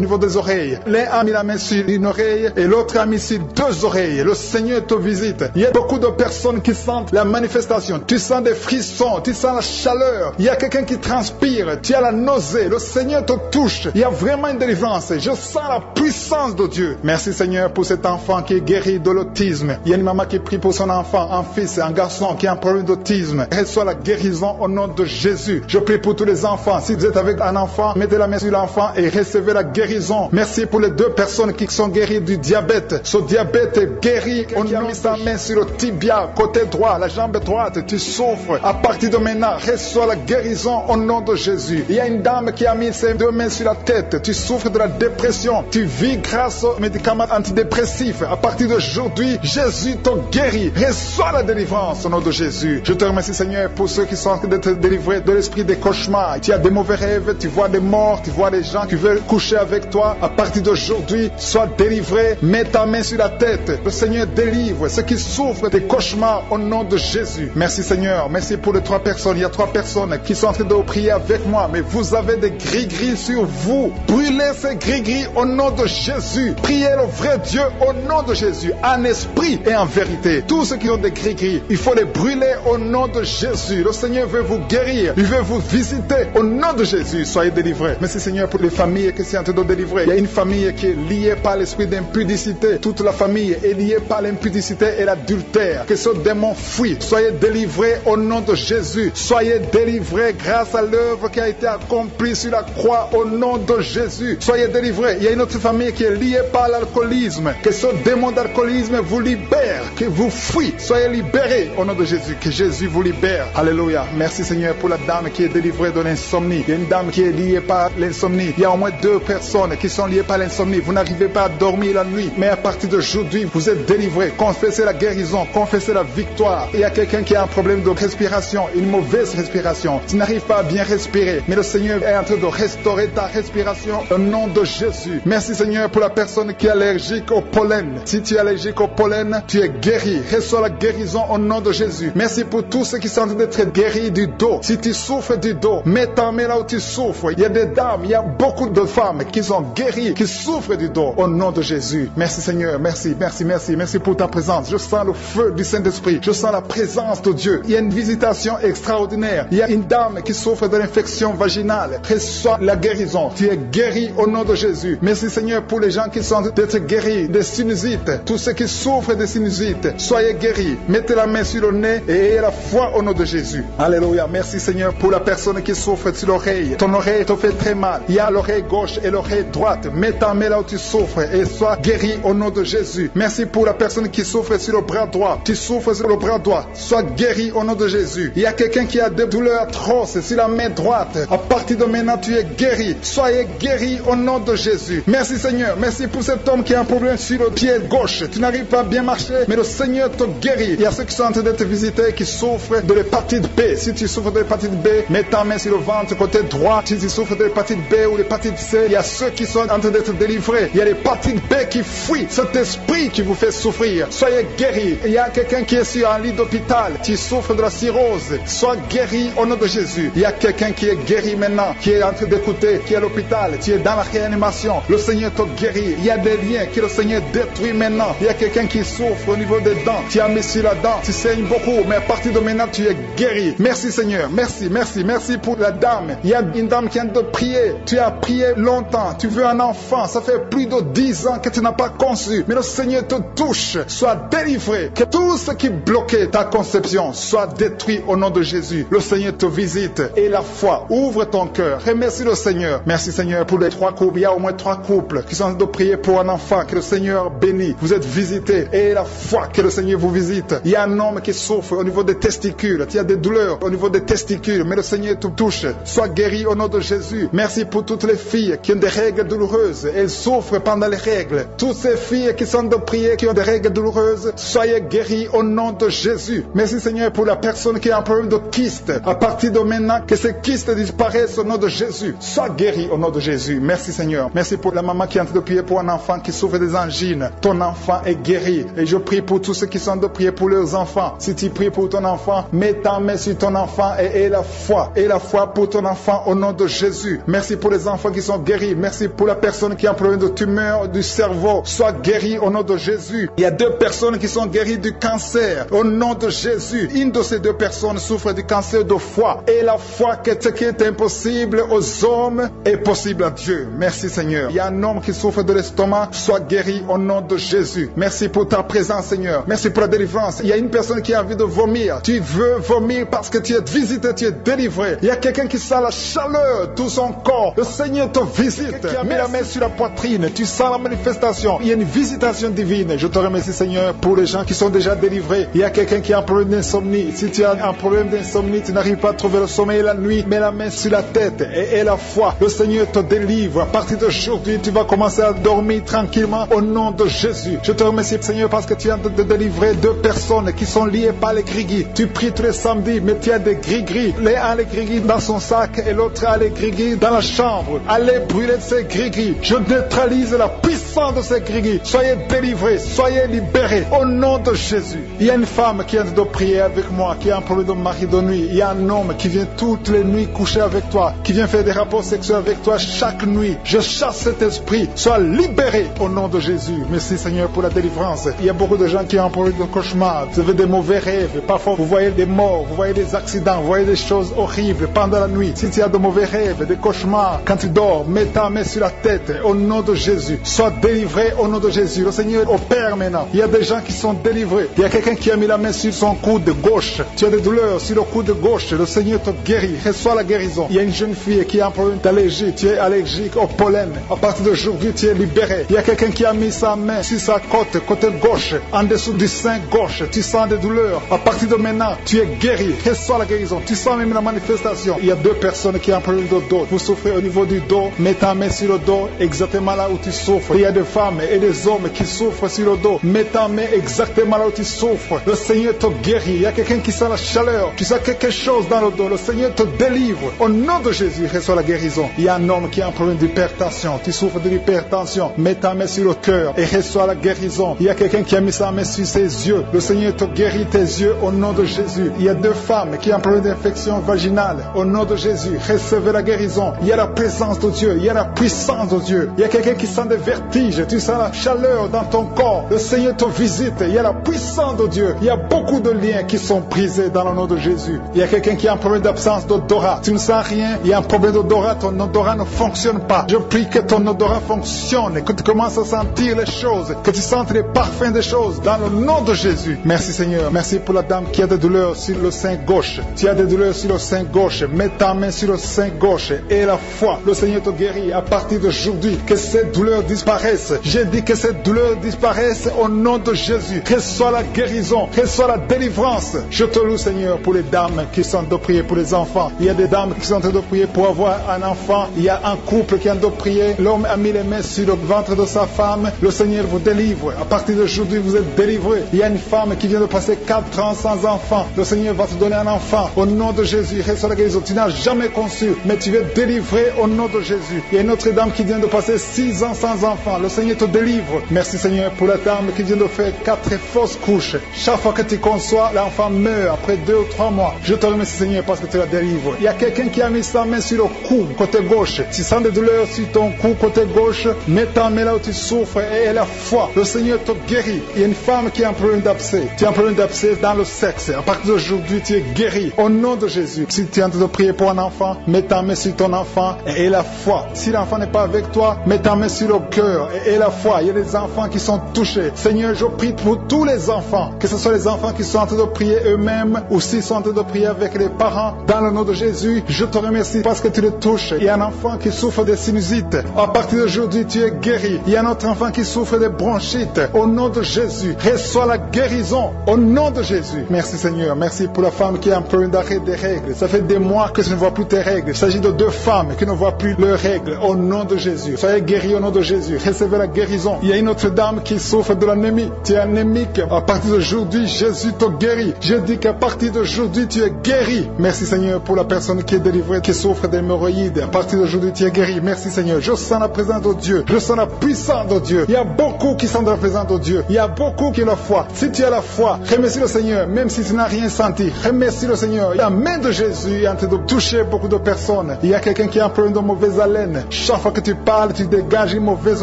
[SPEAKER 2] niveau des oreilles. L'un a mis la main sur une oreille et l'autre a mis sur 2 oreilles. Le Seigneur te visite. Il y a beaucoup de personnes qui sentent la manifestation. Tu sens des frissons, tu sens la chaleur. Il y a quelqu'un qui transpire. Tu as la nausée. Le Seigneur te touche. Il y a vraiment une délivrance. Je sens la puissance de Dieu. Merci Seigneur pour cet enfant qui est guéri de l'autisme. Il y a une maman qui prie pour son enfant, un fils, un garçon qui a un problème d'autisme. Reçois la guérison au nom de Jésus. Je prie pour tous les enfants. Si vous êtes avec un enfant, mettez la main sur l'enfant et recevez la guérison. Merci pour les 2 personnes qui sont guéries du diabète. Ce diabète est guéri. On a mis sa main sur le tibia, côté droit, la jambe droite. Tu souffres. À partir de maintenant, reçois la guérison au nom de Jésus. Il y a une dame qui a mis ses 2 mains sur la tête. Tu souffres de la dépression. Tu vis grâce aux médicaments antidépressifs. À partir d'aujourd'hui, Jésus te guérit. Reçois la délivrance au nom de Jésus. Je te remercie Seigneur pour ceux qui sont en train d'être délivrés de l'esprit des cauchemars. Tu as des mauvais rêves, tu vois des morts, tu vois des gens qui veulent coucher avec toi. À partir d'aujourd'hui, sois délivré. Mets ta main sur la tête. Le Seigneur délivre ceux qui souffrent des cauchemars au nom de Jésus. Merci Seigneur. Merci pour les 3 personnes. Il y a 3 personnes qui sont en train de prier avec moi. Mais vous avez des gris-gris sur vous. Brûlez ces gris-gris au nom de Jésus. Priez le vrai Dieu au nom de Jésus. En esprit et en vérité. Tous ceux qui ont des gris-gris, il faut les brûler au nom de Jésus. Le Seigneur veut vous guérir. Il veut vous visiter au nom de Jésus. Soyez délivrés. Merci Seigneur pour les familles qui sont en train de délivrer. Il y a une famille qui est liée par l'esprit d'impudicité. Toute la famille est liée par l'impudicité et l'adultère. Que ce démon fuit. Soyez délivrés au nom de Jésus. Soyez délivrés grâce à l'œuvre qui a été accomplie sur la croix au nom de Jésus. Soyez délivrés. Il y a une autre famille qui est liée par l'alcoolisme. Que ce démon d'alcoolisme vous libère. Que vous fuit. Soyez libérés au nom de Jésus. Que Jésus vous libère. Alléluia. Merci Seigneur pour la dame qui est délivrée de l'insomnie. Il y a une dame qui est liée par l'insomnie. Il y a au moins 2 personnes qui sont liées par l'insomnie. Vous n'arrivez pas à dormir la nuit, mais à partir d'aujourd'hui, vous êtes délivrés. Confessez la guérison, confessez la victoire. Il y a quelqu'un qui a un problème de respiration, une mauvaise respiration. Tu n'arrives pas à bien respirer, mais le Seigneur est en train de restaurer ta respiration au nom de Jésus. Merci Seigneur pour la personne qui est allergique au pollen. Si tu es allergique au pollen, tu es guéri. Reçois la guérison au nom de Jésus. Merci pour tous ceux qui sont en train d'être guéris du dos. Si tu souffres du dos, mets ta main là où tu souffres. Il y a des dames, il y a beaucoup de femmes qui sont guéries, qui souffrent du dos au nom de Jésus. Merci Seigneur, merci pour ta présence. Je sens le feu du Saint-Esprit. Je sens la présence de Dieu. Il y a une visitation extraordinaire. Il y a une dame qui souffre de l'infection vaginale. Reçois la guérison. Tu es guéri au nom de Jésus. Merci Seigneur pour les gens qui sont d'être guéris des sinusites. Tous ceux qui souffrent des sinusites, soyez guéris. Mettez la main sur le nez et ayez la foi au nom de Jésus. Alléluia. Merci Seigneur pour la personne qui souffre sur l'oreille. Ton oreille te fait très mal. Il y a l'oreille gauche et l'oreille droite. Mets ta main là où tu souffres et sois guéri au nom de Jésus. Merci pour la personne qui souffre sur le bras droit. Tu souffres sur le bras droit. Sois guéri au nom de Jésus. Il y a quelqu'un qui a des douleurs atroces sur la main droite. À partir de maintenant, tu es guéri. Soyez guéri au nom de Jésus. Merci Seigneur. Merci pour cet homme qui a un problème sur le pied gauche. Tu n'arrives pas à bien marcher, mais le Seigneur te guérit. Il y a ceux qui sont en train d'être visités qui souffrent de l'hépatite B. Si tu souffres de l'hépatite B, mets ta main sur le ventre côté droit. Si tu souffres de l'hépatite B ou l'hépatite C, il y a ceux qui sont en train d'être délivrés. Il y a l'hépatite B qui fuit. Cet esprit qui vous fait souffrir. Soyez guéri. Il y a quelqu'un qui est sur un lit d'hôpital. Tu souffres de la cirrhose. Sois guéri au nom de Jésus. Il y a quelqu'un qui est guéri maintenant, qui est en train d'écouter, qui est à l'hôpital. Tu es dans la réanimation. Le Seigneur te guérit. Il y a des liens que le Seigneur détruit maintenant. Il y a quelqu'un qui souffre au niveau des dents. Tu as mis sur la dent. Tu saignes beaucoup, mais à partir de maintenant, tu es guéri. Merci Seigneur. Merci pour la dame. Il y a une dame qui vient de prier. Tu as prié longtemps. Tu veux un enfant. Ça fait plus de 10 ans que tu n'as pas conçu. Mais le Seigneur te touche. Sois délivré. Que tout ce qui bloquait ta conception soit détruit au nom de Jésus. Le Seigneur te visite. Et la foi. Ouvre ton cœur. Remercie le Seigneur. Merci Seigneur pour les 3 couples. Il y a au moins 3 couples qui sont en train de prier pour un enfant. Que le Seigneur bénisse. Vous êtes visités. Et la foi que le Seigneur vous visite. Il y a un homme qui souffre au niveau des testicules. Il y a des douleurs au niveau des testicules. Mais le Seigneur te touche. Sois guéri au nom de Jésus. Merci pour toutes les filles qui ont des règles douloureuses. Elles souffrent pendant les règles. Toutes ces filles qui sont de prier, qui ont des règles douloureuses, soyez guéris au nom de Jésus. Merci Seigneur pour la personne qui a un problème de kyste. À partir de maintenant, que ces kystes disparaissent au nom de Jésus. Sois guéri au nom de Jésus. Merci Seigneur. Merci pour la maman qui est en train de prier pour un enfant qui souffre des angines. Ton enfant est guéri. Et je prie pour tous ceux qui sont de prier pour leurs enfants. Si tu pries pour ton enfant, mets ta main sur ton enfant et aie la foi. Aie la foi pour ton enfant au nom de Jésus. Merci pour les enfants qui sont guéris. Merci pour la personne qui a un problème de tumeur du cerveau. Sois guéri au nom de Jésus. Il y a 2 personnes qui sont guéries du cancer au nom de Jésus. Une de ces 2 personnes souffre du cancer de foie. Et la foi que ce qui est impossible aux hommes est possible à Dieu. Merci Seigneur. Il y a un homme qui souffre de l'estomac. Sois guéri au nom de Jésus. Merci pour ta présence Seigneur. Merci pour la délivrance. Il y a une personne qui a envie de vomir. Tu veux vomir parce que tu es visité, tu es délivré. Il y a quelqu'un qui sent la chaleur, tout son corps. Le Seigneur te visite. Mets la main sur la poitrine. Tu sens la manifestation. Il y a une visitation divine. Je te remercie Seigneur pour les gens qui sont déjà délivrés. Il y a quelqu'un qui a un problème d'insomnie. Si tu as un problème d'insomnie, tu n'arrives pas à trouver le sommeil la nuit, mets la main sur la tête et aie la foi. Le Seigneur te délivre. À partir d'aujourd'hui, tu vas commencer à dormir tranquillement au nom de Jésus. Je te remercie Seigneur parce que tu viens de délivrer 2 personnes qui sont liées par les gris-gris. Tu pries tous les samedis, mais tu as des gris-gris. L'un a les gris-gris dans son sac et l'autre a les gris-gris dans la chambre. Allez brûler ces gris-gris. Je neutralise la puissance de ces gris-gris. Soyez délivrés, soyez libérés au nom de Jésus. Il y a une femme qui vient de prier avec moi, qui a un problème de mari de nuit. Il y a un homme qui vient toutes les nuits coucher avec toi, qui vient faire des rapports sexuels avec toi chaque nuit. Je chasse cet esprit. Sois libéré au nom de Jésus. Merci Seigneur pour la délivrance. Il y a beaucoup de gens qui ont un problème de cauchemar. Vous avez des mauvais rêves. Parfois vous voyez des morts, vous voyez des accidents, vous voyez des choses horribles pendant la nuit. Si tu as de mauvais rêves, des cauchemars, quand tu dors, mets ta main sur la tête au nom de Jésus. Sois délivré au nom de Jésus. Le Seigneur Seigneur opère maintenant. Il y a des gens qui sont délivrés. Il y a quelqu'un qui a mis la main sur son coude gauche. Tu as des douleurs sur le coude gauche. Le Seigneur te guérit. Reçois la guérison. Il y a une jeune fille qui a un problème d'allergie. Tu es allergique au pollen. À partir d'aujourd'hui, tu es libéré. Il y a quelqu'un qui a mis sa main sur sa côté gauche, en dessous du sein gauche. Tu sens des douleurs. À partir de maintenant, tu es guéri. Reçois la guérison. Tu sens même la manifestation. Il y a deux personnes qui ont un problème de dos. Vous souffrez au niveau du dos. Mets ta main sur le dos, exactement là où tu souffres. Il y a des femmes et des hommes qui souffrent sur le dos. Mets ta main exactement là où tu souffres. Le Seigneur te guérit. Il y a quelqu'un qui sent la chaleur. Tu sens quelque chose dans le dos. Le Seigneur te délivre. Au nom de Jésus, reçois la guérison. Il y a un homme qui a un problème d'hypertension. Tu souffres de l'hypertension. Mets ta main sur le cœur et reçois la guérison. Il y a quelqu'un qui a mis sa main sur ses yeux. Le Seigneur te guérit tes yeux au nom de Jésus. Il y a deux femmes qui ont un problème d'infection vaginale. Au nom de Jésus, recevez la guérison. Il y a la présence de Dieu. Il y a la puissance de Dieu. Il y a quelqu'un qui sent des vertiges. Tu sens la chaleur dans ton corps. Le Seigneur te visite. Il y a la puissance de Dieu. Il y a beaucoup de liens qui sont brisés dans le nom de Jésus. Il y a quelqu'un qui a un problème d'absence d'odorat. Tu ne sens rien. Il y a un problème d'odorat. Ton odorat ne fonctionne pas. Je prie que ton odorat fonctionne. Que tu commences à sentir les choses. Que tu sentes les parfums des choses dans le nom de Jésus. Merci Seigneur. Merci pour la dame qui a des douleurs sur le sein gauche. Tu as des douleurs sur le sein gauche. Mets ta main sur le sein gauche et la foi. Le Seigneur te guérit à partir d'aujourd'hui. Que ces douleurs disparaissent. J'ai dit que ces douleurs disparaissent au nom de Jésus. Reçois la guérison. Reçois la délivrance. Je te loue Seigneur pour les dames qui sont en train de prier pour les enfants. Il y a des dames qui sont en train de prier pour avoir un enfant. Il y a un couple qui est en train de prier. L'homme a mis les mains sur le ventre de sa femme. Le Seigneur vous délivre. À partir d'aujourd'hui, vous êtes délivrés. Il y a une femme qui vient de passer 4 ans sans enfant. Le Seigneur va te donner un enfant. Au nom de Jésus, reçois la guérison. Tu n'as jamais conçu, mais tu es délivré au nom de Jésus. Il y a une autre dame qui vient de passer 6 ans sans enfant. Le Seigneur te délivre. Merci Seigneur pour la dame qui vient de faire 4 fausses couches. Chaque fois que tu conçois, l'enfant meurt après 2 ou 3 mois. Je te remercie Seigneur parce que tu la délivres. Il y a quelqu'un qui a mis sa main sur le cou, côté gauche. Tu sens des douleurs sur ton cou, côté gauche. Mets ta main là où tu souffres et la foi. Le Seigneur te guérit. Il y a une femme qui a un problème d'abcès. Tu as un problème d'abcès dans le sexe. À partir d'aujourd'hui, tu es guéri. Au nom de Jésus. Si tu es en train de prier pour un enfant, mets ta main sur ton enfant et la foi. Si l'enfant n'est pas avec toi, mets ta main sur le cœur et la foi. Il y a des enfants qui sont touchés. Seigneur, je prie pour tous les enfants. Que ce soit les enfants qui sont en train de prier eux-mêmes ou s'ils sont en train de prier avec les parents. Dans le nom de Jésus, je te remercie parce que tu les touches. Il y a un enfant qui souffre de sinusite. À partir d'aujourd'hui, tu es guéri. Il y a un autre enfant qui souffre de bronchite. Au nom de Jésus, reçois la guérison. Au nom de Jésus. Merci Seigneur. Merci pour la femme qui a un problème d'arrêt des règles. Ça fait des mois que tu ne vois plus tes règles. Il s'agit de 2 femmes qui ne voient plus leurs règles. Au nom de Jésus. Soyez guéris au nom de Jésus. Recevez la guérison. Il y a une autre dame qui souffre de l'anémie. Tu es anémique. À partir d'aujourd'hui, Jésus te guérit. Je dis qu'à partir d'aujourd'hui, tu es guéri. Merci Seigneur pour la personne qui est délivrée, qui souffre d'hémorroïdes. À partir d'aujourd'hui, tu es guéri. Merci Seigneur. Je sens la présence de Dieu. Je sens la puissance de Dieu. Il y a beaucoup qui sont dans la présence de Dieu. Il y a beaucoup qui ont la foi. Si tu as la foi, remercie le Seigneur, même si tu n'as rien senti. Remercie le Seigneur. La main de Jésus est en train de toucher beaucoup de personnes. Il y a quelqu'un qui a un problème de mauvaise haleine. Chaque fois que tu parles, tu dégages une mauvaise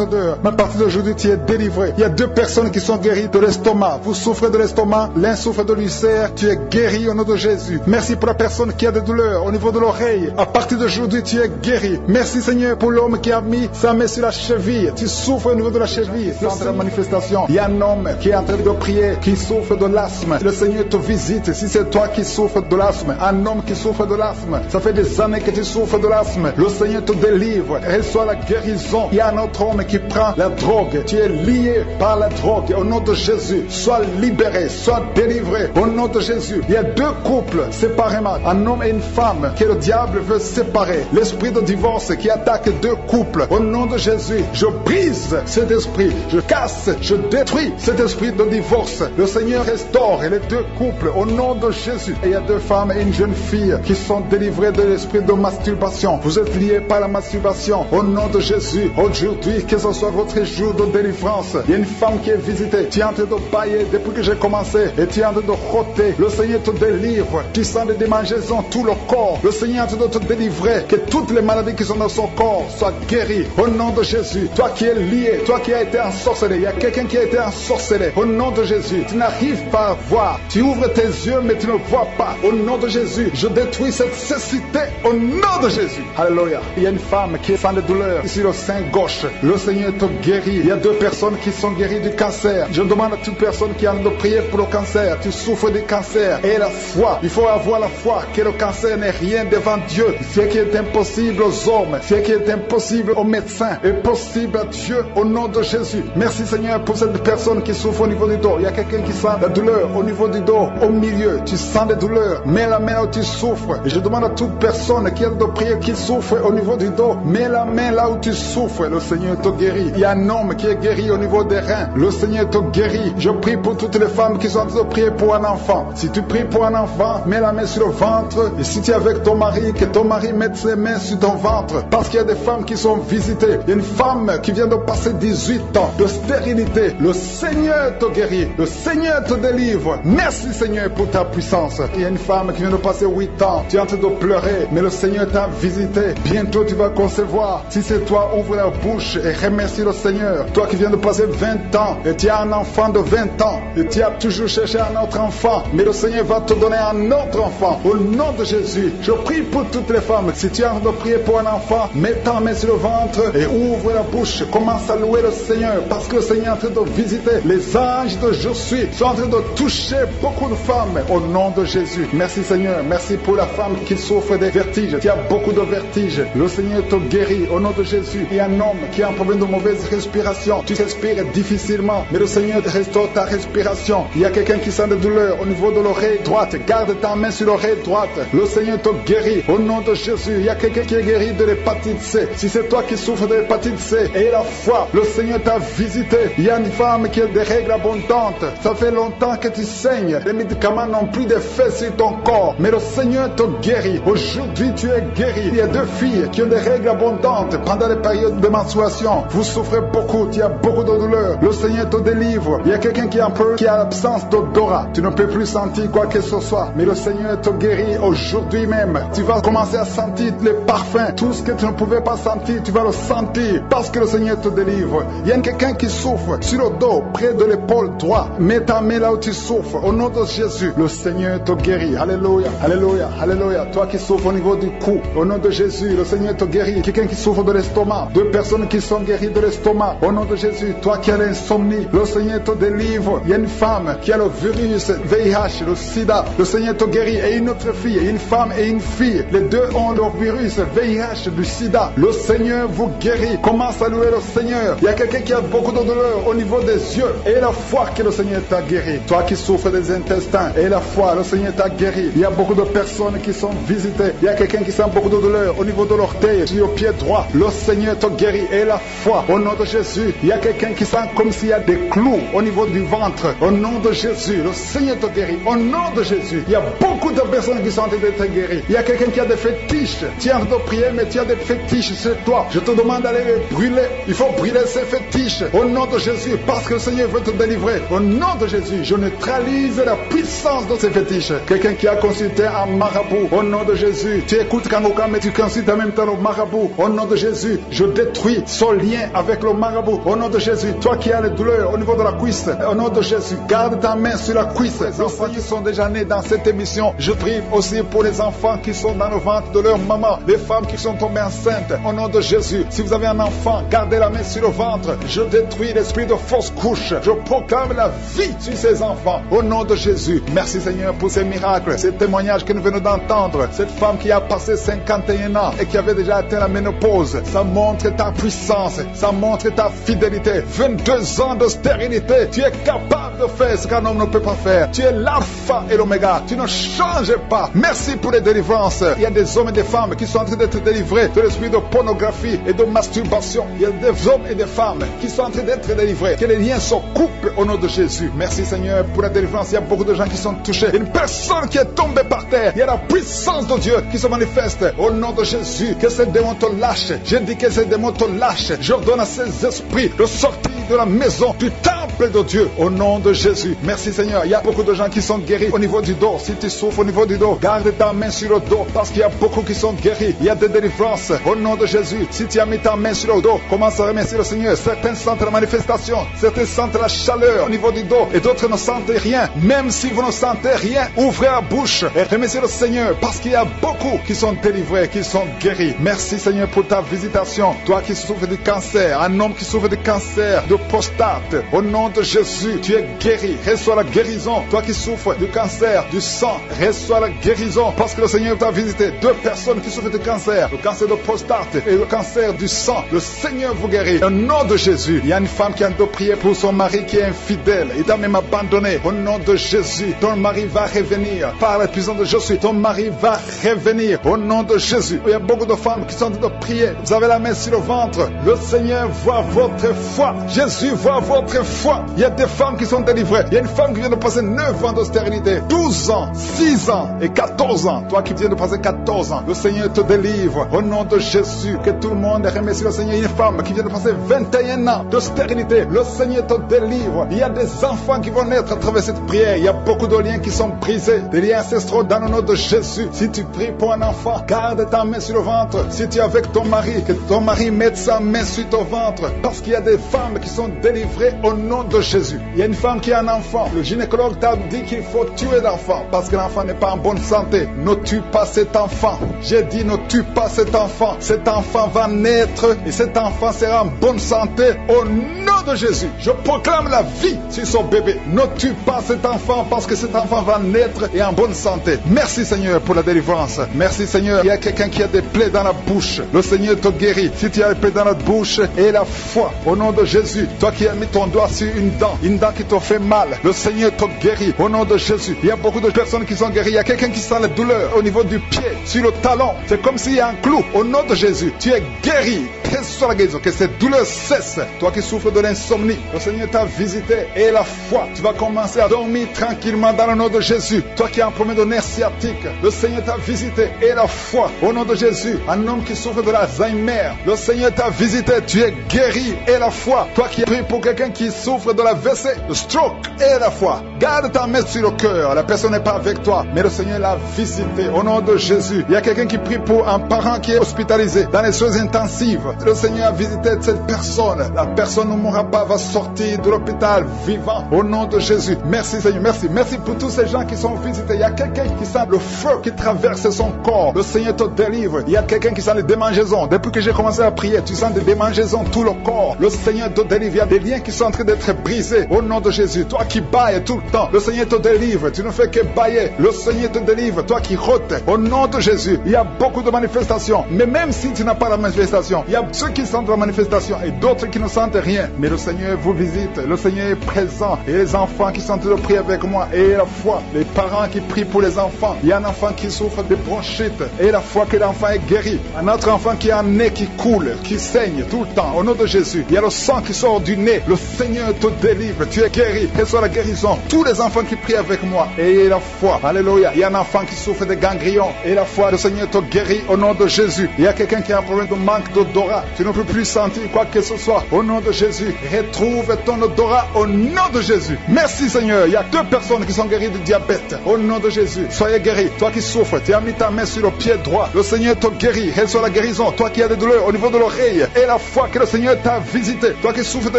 [SPEAKER 2] odeur. Mais à partir d'aujourd'hui, tu es délivré. Il y a 2 personnes qui sont guéries de l'estomac. Vous souffrez de l'estomac, l'un souffre de l'ulcère. Tu es guéri au nom de Jésus. Merci pour la personne qui a des douleurs au niveau de l'oreille. À partir d'aujourd'hui, tu es guéri. Merci Seigneur pour l'homme qui a mis sa main sur la cheville. Tu souffres au niveau de la cheville. Lors de la manifestation, il y a un homme qui est en train de prier, qui souffre de l'asthme. Le Seigneur te visite. Si c'est toi qui souffres de l'asthme, un homme qui souffre de l'asthme, ça fait des années que tu souffres de l'asthme. Le Seigneur te délivre. Reçois la guérison. Il y a un autre homme qui prend la drogue. Tu es lié par la drogue. Au nom de Jésus, sois libéré, sois délivré. Au nom de Jésus, il y a 2 couples séparément, un homme et une femme, que le diable veut séparer. L'esprit de divorce qui attaque 2 couples. Au nom de Jésus, je brise cet esprit. Je casse, je détruis cet esprit de divorce. Le Seigneur restaure les 2 couples. Au nom de Jésus. Et il y a 2 femmes et une jeune fille qui sont délivrées de l'esprit de masturbation. Vous êtes liés par la masturbation. Au nom de Jésus, aujourd'hui, que ce soit votre jour de délivrance. Il y a une femme qui est visitée. Tu es en train de bailler depuis que j'ai commencé. Et tu es en train de roter. Le Seigneur te délivre. Tu sens des démangeaisons tout le corps. Le Seigneur est en train de te délivrer. Que toutes les maladies qui sont dans son corps soient guéries. Au nom de Jésus. Toi qui es lié, toi qui as été ensorcelé. Il y a quelqu'un qui a été ensorcelé. Au nom de Jésus. Tu n'arrives pas à voir. Tu ouvres tes yeux mais tu ne vois pas. Au nom de Jésus. Je détruis cette cécité. Au nom de Jésus. Alléluia. Il y a une femme qui sent des douleurs sur le sein gauche. Le Seigneur te guérit. Il y a 2 personnes personnes qui sont guéries du cancer. Je demande à toute personne qui a envie de prier pour le cancer. Tu souffres du cancer. Et la foi. Il faut avoir la foi que le cancer n'est rien devant Dieu. Ce qui est impossible aux hommes, ce qui est impossible aux médecins, est possible à Dieu au nom de Jésus. Merci Seigneur pour cette personne qui souffre au niveau du dos. Il y a quelqu'un qui sent la douleur au niveau du dos, au milieu. Tu sens des douleurs. Mets la main là où tu souffres. Et je demande à toute personne qui a de prier, qui souffre au niveau du dos, mets la main là où tu souffres. Le Seigneur te guérit. Il y a un homme qui est guéri au niveau des reins. Le Seigneur te guérit. Je prie pour toutes les femmes qui sont en train de prier pour un enfant. Si tu pries pour un enfant, mets la main sur le ventre. Et si tu es avec ton mari, que ton mari mette ses mains sur ton ventre. Parce qu'il y a des femmes qui sont visitées. Il y a une femme qui vient de passer 18 ans de stérilité. Le Seigneur te guérit. Le Seigneur te délivre. Merci Seigneur pour ta puissance. Il y a une femme qui vient de passer 8 ans. Tu es en train de pleurer, mais le Seigneur t'a visité. Bientôt tu vas concevoir. Si c'est toi, ouvre la bouche et remercie le Seigneur. Toi qui viens de passer 20 ans et tu as un enfant de 20 ans et tu as toujours cherché un autre enfant, mais le Seigneur va te donner un autre enfant. Au nom de Jésus, je prie pour toutes les femmes. Si tu as envie de prier pour un enfant, mets ta main sur le ventre et ouvre la bouche. Commence à louer le Seigneur parce que le Seigneur est en train de visiter. Les anges de Je suis sont en train de toucher beaucoup de femmes au nom de Jésus. Merci Seigneur. Merci pour la femme qui souffre des vertiges. Tu as beaucoup de vertiges. Le Seigneur te guérit au nom de Jésus. Il y a un homme qui a un problème de mauvaise respiration. Tu respires difficilement, mais le Seigneur te restaure ta respiration. Il y a quelqu'un qui sent des douleurs au niveau de l'oreille droite. Garde ta main sur l'oreille droite. Le Seigneur te guérit au nom de Jésus. Il y a quelqu'un qui est guéri de l'hépatite C. Si c'est toi qui souffres de l'hépatite C, et la foi, le Seigneur t'a visité. Il y a une femme qui a des règles abondantes. Ça fait longtemps que tu saignes. Les médicaments n'ont plus d'effet sur ton corps, mais le Seigneur te guérit. Aujourd'hui, tu es guéri. Il y a 2 filles qui ont des règles abondantes pendant les périodes de menstruation. Vous souffrez beaucoup, tu as beaucoup de douleurs. Le Seigneur te délivre. Il y a quelqu'un qui a l'absence d'odorat. Tu ne peux plus sentir quoi que ce soit, mais le Seigneur te guérit aujourd'hui même. Tu vas commencer à sentir les parfums. Tout ce que tu ne pouvais pas sentir, tu vas le sentir parce que le Seigneur te délivre. Il y a quelqu'un qui souffre sur le dos, près de l'épaule droite. Mets ta main là où tu souffres. Au nom de Jésus, le Seigneur te guérit. Alléluia, alléluia, alléluia. Toi qui souffres au niveau du cou, au nom de Jésus, le Seigneur te guérit. Quelqu'un qui souffre de l'estomac, 2 personnes qui sont guéries de l'estomac, au nom de Jésus. Toi qui as l'insomnie, le Seigneur te délivre. Il y a une femme qui a le virus VIH, le sida, le Seigneur te guérit. Et une autre fille, une femme et une fille, les 2 ont le virus VIH du sida. Le Seigneur vous guérit. Commence à louer le Seigneur. Il y a quelqu'un qui a beaucoup de douleur au niveau des yeux, et la foi que le Seigneur t'a guéri. Toi qui souffres des intestins, et la foi, le Seigneur t'a guéri. Il y a beaucoup de personnes qui sont visitées. Il y a quelqu'un qui sent beaucoup de douleur au niveau de l'orteil, sur le pied droit. Le Seigneur te guérit. Et la foi, au nom de Jésus. Il y a quelqu'un qui sent comme s'il y a des clous au niveau du ventre. Au nom de Jésus, le Seigneur te guérit. Au nom de Jésus, il y a beaucoup de personnes qui sont en train d'être guéries. Il y a quelqu'un qui a des fétiches. Tu es en train de prier, mais tu as des fétiches sur toi. Je te demande d'aller les brûler. Il faut brûler ces fétiches au nom de Jésus, parce que le Seigneur veut te délivrer. Au nom de Jésus, je neutralise la puissance de ces fétiches. Quelqu'un qui a consulté un marabout, au nom de Jésus, tu écoutes Kangoka, mais tu consultes en même temps le marabout. Au nom de Jésus, je détruis son lien avec le marabout. Au nom de Jésus, toi qui as les douleurs au niveau de la cuisse, au nom de Jésus, garde ta main sur la cuisse. Les enfants qui sont déjà nés dans cette émission, je prie aussi pour les enfants qui sont dans le ventre de leur maman, les femmes qui sont tombées enceintes. Au nom de Jésus, si vous avez un enfant, gardez la main sur le ventre. Je détruis l'esprit de fausse couche. Je proclame la vie sur ces enfants. Au nom de Jésus, merci Seigneur pour ces miracles, ces témoignages que nous venons d'entendre. Cette femme qui a passé 51 ans et qui avait déjà atteint la ménopause, ça montre ta puissance, ça montre ta fidélité. 22 ans de stérilité, tu es capable de faire ce qu'un homme ne peut pas faire. Tu es l'alpha et l'oméga, tu ne changes pas. Merci pour les délivrances. Il y a des hommes et des femmes qui sont en train d'être délivrés de l'esprit de pornographie et de masturbation. Il y a des hommes et des femmes qui sont en train d'être délivrés. Que les liens se coupent au nom de Jésus. Merci Seigneur pour la délivrance. Il y a beaucoup de gens qui sont touchés. Une personne qui est tombée par terre. Il y a la puissance de Dieu qui se manifeste au nom de Jésus. Que ces démons te lâchent. Je dis que ces démons te lâchent. J'ordonne à ces esprits de sortir de la maison, du temple Esprit de Dieu, au nom de Jésus. Merci Seigneur. Il y a beaucoup de gens qui sont guéris au niveau du dos. Si tu souffres au niveau du dos, garde ta main sur le dos parce qu'il y a beaucoup qui sont guéris. Il y a des délivrances au nom de Jésus. Si tu as mis ta main sur le dos, commence à remercier le Seigneur. Certains sentent la manifestation, certains sentent la chaleur au niveau du dos et d'autres ne sentent rien. Même si vous ne sentez rien, ouvrez la bouche et remerciez le Seigneur parce qu'il y a beaucoup qui sont délivrés, qui sont guéris. Merci Seigneur pour ta visitation. Toi qui souffres du cancer, un homme qui souffre du cancer de prostate, au nom de Jésus, tu es guéri. Reçois la guérison. Toi qui souffres du cancer du sang, reçois la guérison parce que le Seigneur t'a visité. Deux personnes qui souffrent du cancer, le cancer de prostate et le cancer du sang. Le Seigneur vous guérit. Au nom de Jésus, il y a une femme qui a prié pour son mari qui est infidèle. Il t'a même abandonné. Au nom de Jésus, ton mari va revenir. Par la puissance de Jésus, ton mari va revenir. Au nom de Jésus, il y a beaucoup de femmes qui sont en train de prier. Vous avez la main sur le ventre. Le Seigneur voit votre foi. Jésus voit votre foi. Il y a des femmes qui sont délivrées. Il y a une femme qui vient de passer 9 ans de stérilité, 12 ans, 6 ans et 14 ans. Toi qui viens de passer 14 ans, le Seigneur te délivre. Au nom de Jésus, que tout le monde remercie le Seigneur. Une femme qui vient de passer 21 ans de stérilité, le Seigneur te délivre. Il y a des enfants qui vont naître à travers cette prière. Il y a beaucoup de liens qui sont brisés, des liens ancestraux dans le nom de Jésus. Si tu pries pour un enfant, garde ta main sur le ventre. Si tu es avec ton mari, que ton mari mette sa main sur ton ventre, parce qu'il y a des femmes qui sont délivrées au nom de Jésus. Il y a une femme qui a un enfant. Le gynécologue t'a dit qu'il faut tuer l'enfant parce que l'enfant n'est pas en bonne santé. Ne tue pas cet enfant. J'ai dit ne tue pas cet enfant. Cet enfant va naître et cet enfant sera en bonne santé au nom de Jésus. Je proclame la vie sur son bébé. Ne tue pas cet enfant parce que cet enfant va naître et en bonne santé. Merci Seigneur pour la délivrance. Merci Seigneur. Il y a quelqu'un qui a des plaies dans la bouche. Le Seigneur te guérit. Si tu as des plaies dans la bouche et la foi au nom de Jésus, toi qui as mis ton doigt sur une dent qui te fait mal, le Seigneur te guérit au nom de Jésus. Il y a beaucoup de personnes qui sont guéries. Il y a quelqu'un qui sent la douleur au niveau du pied, sur le talon. C'est comme s'il y a un clou. Au nom de Jésus, tu es guéri. Reçois la guérison, que cette douleur cesse. Toi qui souffres de l'insomnie, le Seigneur t'a visité et la foi, tu vas commencer à dormir tranquillement dans le nom de Jésus. Toi qui as un problème de nerf sciatique, le Seigneur t'a visité et la foi au nom de Jésus. Un homme qui souffre de l'Alzheimer, le Seigneur t'a visité, tu es guéri et la foi. Toi qui pries pour quelqu'un qui souffre de la l'AVC, le stroke et la foi. Garde ta main sur le cœur. La personne n'est pas avec toi, mais le Seigneur l'a visité au nom de Jésus. Il y a quelqu'un qui prie pour un parent qui est hospitalisé dans les soins intensifs. Le Seigneur a visité cette personne. La personne ne mourra pas, va sortir de l'hôpital vivant au nom de Jésus. Merci Seigneur, merci. Merci pour tous ces gens qui sont visités. Il y a quelqu'un qui sent le feu qui traverse son corps. Le Seigneur te délivre. Il y a quelqu'un qui sent les démangeaisons. Depuis que j'ai commencé à prier, tu sens des démangeaisons tout le corps. Le Seigneur te délivre. Il y a des liens qui sont en train d'être brisés au nom de Jésus. Toi qui bailles tout le temps, le Seigneur te délivre. Tu ne fais que bailler. Le Seigneur te délivre. Toi qui rotes au nom de Jésus. Il y a beaucoup de manifestations. Mais même si tu n'as pas la manifestation, il y a ceux qui sentent la manifestation et d'autres qui ne sentent rien. Mais le Seigneur vous visite. Le Seigneur est présent. Et les enfants qui sont en train de prier avec moi. Et la foi. Les parents qui prient pour les enfants. Il y a un enfant qui souffre de bronchite. Et la foi que l'enfant est guéri. Un autre enfant qui a un nez qui coule, qui saigne tout le temps. Au nom de Jésus. Il y a le sang qui sort du nez. Le Seigneur te délivre. Tu es guéri. Reçois la guérison. Tous les enfants qui prient avec moi. Et la foi. Alléluia. Il y a un enfant qui souffre de ganglions. Et la foi, le Seigneur te guérit au nom de Jésus. Il y a quelqu'un qui a un problème de manque d'odorat. Tu ne peux plus sentir quoi que ce soit. Au nom de Jésus. Retrouve ton odorat au nom de Jésus. Merci Seigneur. Il y a 2 personnes qui sont guéries du diabète. Au nom de Jésus. Soyez guéris. Toi qui souffres, tu as mis ta main sur le pied droit. Le Seigneur te guérit. Reçois la guérison. Toi qui as des douleurs au niveau de l'oreille. Et la foi que le Seigneur t'a visité. Toi qui souffres de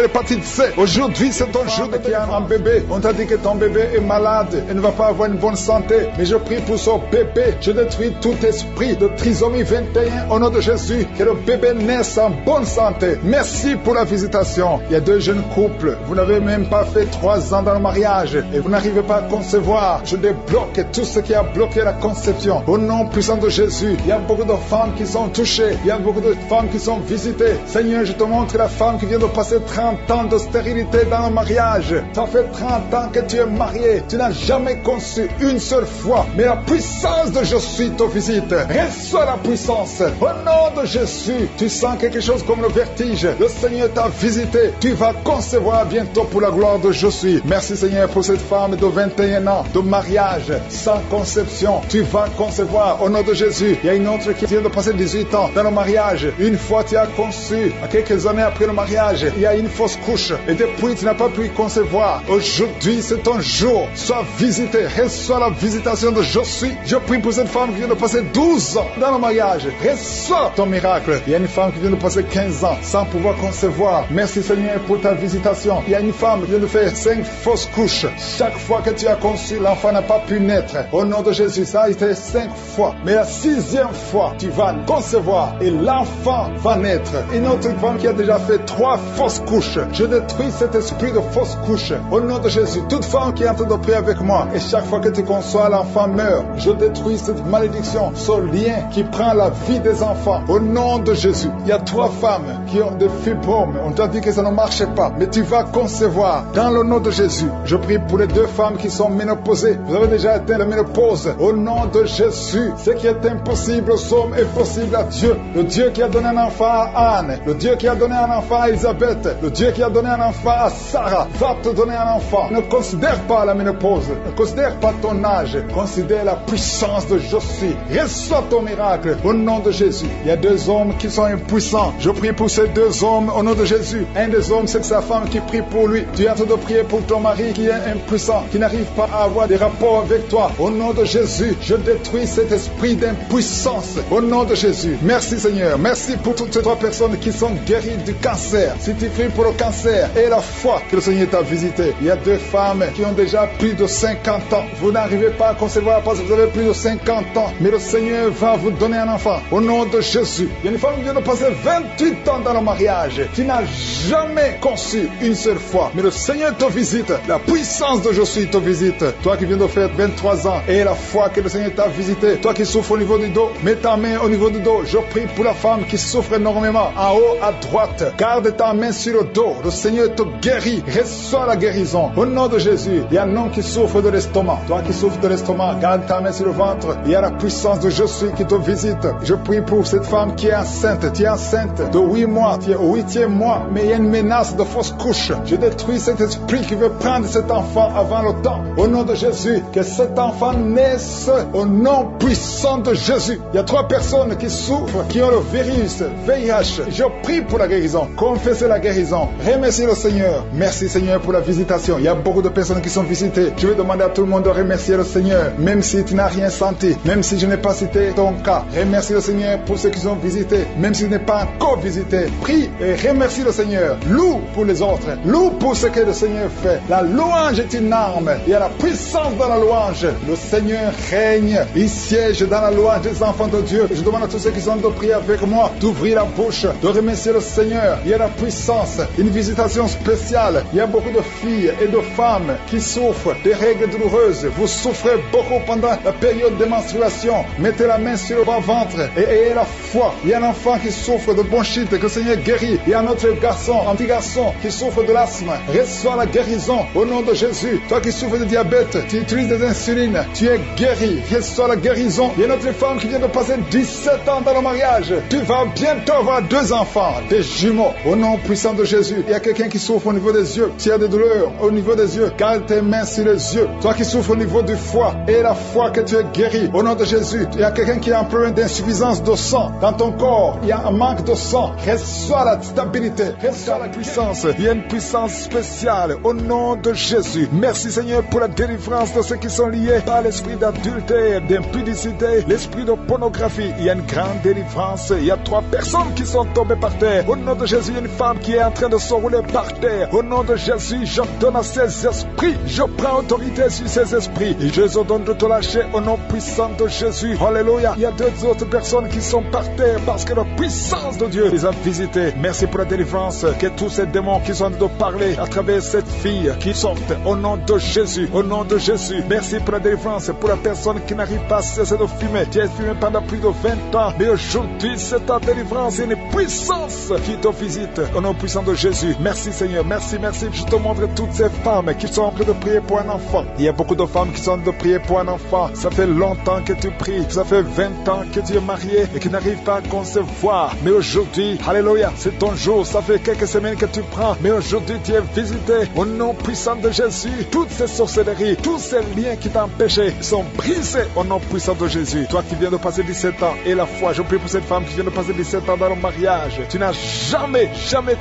[SPEAKER 2] l'hépatite C. Aujourd'hui, c'est ton jour de guérison. Un bébé. On t'a dit que ton bébé est malade et ne va pas avoir une bonne santé. Mais je prie pour son bébé. Je détruis tout esprit de trisomie 21 au nom de Jésus. Que le bébé naisse en bonne santé. Merci pour la visitation. Il y a 2 jeunes couples. Vous n'avez même pas fait 3 ans dans le mariage et vous n'arrivez pas à concevoir. Je débloque tout ce qui a bloqué la conception. Au nom puissant de Jésus. Il y a beaucoup de femmes qui sont touchées. Il y a beaucoup de femmes qui sont visitées. Seigneur, je te montre la femme qui vient de passer 30 ans de stérilité dans le mariage. Ça fait 30 ans que tu tu es marié, tu n'as jamais conçu une seule fois, mais la puissance de je suis te visite. Reçois la puissance. Au nom de Jésus, tu sens quelque chose comme le vertige. Le Seigneur t'a visité. Tu vas concevoir bientôt pour la gloire de je suis. Merci Seigneur pour cette femme de 21 ans, de mariage, sans conception. Tu vas concevoir au nom de Jésus. Il y a une autre qui vient de passer 18 ans dans le mariage. Une fois tu as conçu, à quelques années après le mariage, il y a une fausse couche. Et depuis tu n'as pas pu concevoir. Aujourd'hui c'est ton jour. Sois visité. Reçois la visitation de je suis. Je prie pour cette femme qui vient de passer 12 ans dans le mariage. Reçois ton miracle. Il y a une femme qui vient de passer 15 ans sans pouvoir concevoir. Merci Seigneur pour ta visitation. Il y a une femme qui vient de faire 5 fausses couches. Chaque fois que tu as conçu, l'enfant n'a pas pu naître. Au nom de Jésus, ça a été 5 fois. Mais la 6e fois, tu vas concevoir et l'enfant va naître. Une autre femme qui a déjà fait 3 fausses couches. Je détruis cet esprit de fausses couches. Au nom de Jésus, toute femme qui est en train de prier avec moi, et chaque fois que tu conçois, l'enfant meurt. Je détruis cette malédiction, ce lien qui prend la vie des enfants. Au nom de Jésus, il y a 3 femmes qui ont des fibromes. On t'a dit que ça ne marchait pas, mais tu vas concevoir. Dans le nom de Jésus, je prie pour les 2 femmes qui sont ménopausées. Vous avez déjà atteint la ménopause. Au nom de Jésus, ce qui est impossible aux hommes est possible à Dieu. Le Dieu qui a donné un enfant à Anne, le Dieu qui a donné un enfant à Elisabeth, le Dieu qui a donné un enfant à Sarah, va te donner un enfant. Ne considère pas la ménopause, ne considère pas ton âge, considère la puissance de je suis. Reçois ton miracle au nom de Jésus. Il y a 2 hommes qui sont impuissants. Je prie pour ces 2 hommes au nom de Jésus. Un des hommes, c'est sa femme qui prie pour lui. Tu es en train de prier pour ton mari qui est impuissant, qui n'arrive pas à avoir des rapports avec toi. Au nom de Jésus, je détruis cet esprit d'impuissance. Au nom de Jésus. Merci Seigneur. Merci pour toutes ces 3 personnes qui sont guéries du cancer. Si tu pries pour le cancer et la foi que le Seigneur t'a visité. Il y a 2 femmes qui ont déjà plus de 50 ans. Vous n'arrivez pas à concevoir parce que vous avez plus de 50 ans. Mais le Seigneur va vous donner un enfant. Au nom de Jésus. Il y a une femme qui vient de passer 28 ans dans le mariage. Tu n'as jamais conçu une seule fois. Mais le Seigneur te visite. La puissance de je suis te visite. Toi qui viens de faire 23 ans et la foi que le Seigneur t'a visité. Toi qui souffres au niveau du dos, mets ta main au niveau du dos. Je prie pour la femme qui souffre énormément. En haut à droite. Garde ta main sur le dos. Le Seigneur te guérit. Reçois la guérison. Au nom de Jésus. Il y a un homme qui souffre de l'estomac. Toi qui souffres de l'estomac, garde ta main sur le ventre. Il y a la puissance de je suis qui te visite. Je prie pour cette femme qui est enceinte. Tu es enceinte de 8 mois. Tu es au 8e mois. Mais il y a une menace de fausse couche. Je détruis cet esprit qui veut prendre cet enfant avant le temps. Au nom de Jésus. Que cet enfant naisse au nom puissant de Jésus. Il y a 3 personnes qui souffrent, qui ont le virus VIH. Je prie pour la guérison. Confessez la guérison. Remerciez le Seigneur. Merci Seigneur pour la visitation. Il y a beaucoup de personnes qui sont visitées. Je vais demander à tout le monde de remercier le Seigneur. Même si tu n'as rien senti. Même si je n'ai pas cité ton cas. Remercie le Seigneur pour ceux qui sont visités. Même si tu n'es pas encore visité. Prie et remercie le Seigneur. Loue pour les autres. Loue pour ce que le Seigneur fait. La louange est une arme. Il y a la puissance dans la louange. Le Seigneur règne. Il siège dans la louange des enfants de Dieu. Je demande à tous ceux qui sont de prier avec moi d'ouvrir la bouche, de remercier le Seigneur. Il y a la puissance. Une visitation spéciale. Il y a beaucoup de filles et de femmes qui souffrent des règles douloureuses. Vous souffrez beaucoup pendant la période de menstruation. Mettez la main sur le bas-ventre et ayez la foi. Il y a un enfant qui souffre de bronchite, que le Seigneur guérit. Il y a un autre garçon, un petit garçon qui souffre de l'asthme. Reçois la guérison au nom de Jésus. Toi qui souffres de diabète, tu utilises des insulines, tu es guéri. Reçois la guérison. Il y a une autre femme qui vient de passer 17 ans dans le mariage. Tu vas bientôt avoir 2 enfants, des jumeaux. Au nom puissant de Jésus. Il y a quelqu'un qui souffre au niveau des yeux. Tu as des douleurs au niveau des yeux. Garde tes mains sur les yeux. Toi qui souffres au niveau du foie, et la foi que tu es guéri. Au nom de Jésus. Il y a quelqu'un qui a un problème d'insuffisance de sang dans ton corps. Il y a un manque de sang. Reçois la stabilité. Reçois la puissance. Il y a une puissance spéciale au nom de Jésus. Merci Seigneur pour la délivrance de ceux qui sont liés par l'esprit d'adultère, d'impudicité, l'esprit de pornographie. Il y a une grande délivrance. Il y a 3 personnes qui sont tombées par terre. Au nom de Jésus, il y a une femme qui est en train de se rouler par terre. Au nom de Jésus, je donne à ces esprits. Je prends autorité sur ces esprits. Et je les ordonne de te lâcher au nom puissant de Jésus. Alléluia. Il y a 2 autres personnes qui sont par terre parce que la puissance de Dieu les a visités. Merci pour la délivrance. Que tous ces démons qui sont en train de parler à travers cette fille qui sortent au nom de Jésus. Au nom de Jésus. Merci pour la délivrance. Pour la personne qui n'arrive pas à cesser de fumer. Tu as fumé pendant plus de 20 ans. Mais aujourd'hui, c'est ta délivrance et une puissance qui te visite. Au nom puissant de Jésus. Merci Seigneur. Merci, merci. Je te montre toutes ces femmes qui sont en train de prier pour un enfant. Il y a beaucoup de femmes qui sont en train de prier pour un enfant. Ça fait longtemps que tu pries. Ça fait 20 ans que tu es marié et que tu n'arrives pas à concevoir. Mais aujourd'hui, alléluia, c'est ton jour. Ça fait quelques semaines que tu prends. Mais aujourd'hui, tu es visité au nom puissant de Jésus. Toutes ces sorcelleries, tous ces liens qui t'empêchaient sont brisés au nom puissant de Jésus. Toi qui viens de passer 17 ans et la foi, je prie pour cette femme qui vient de passer 17 ans dans le mariage. Tu n'as jamais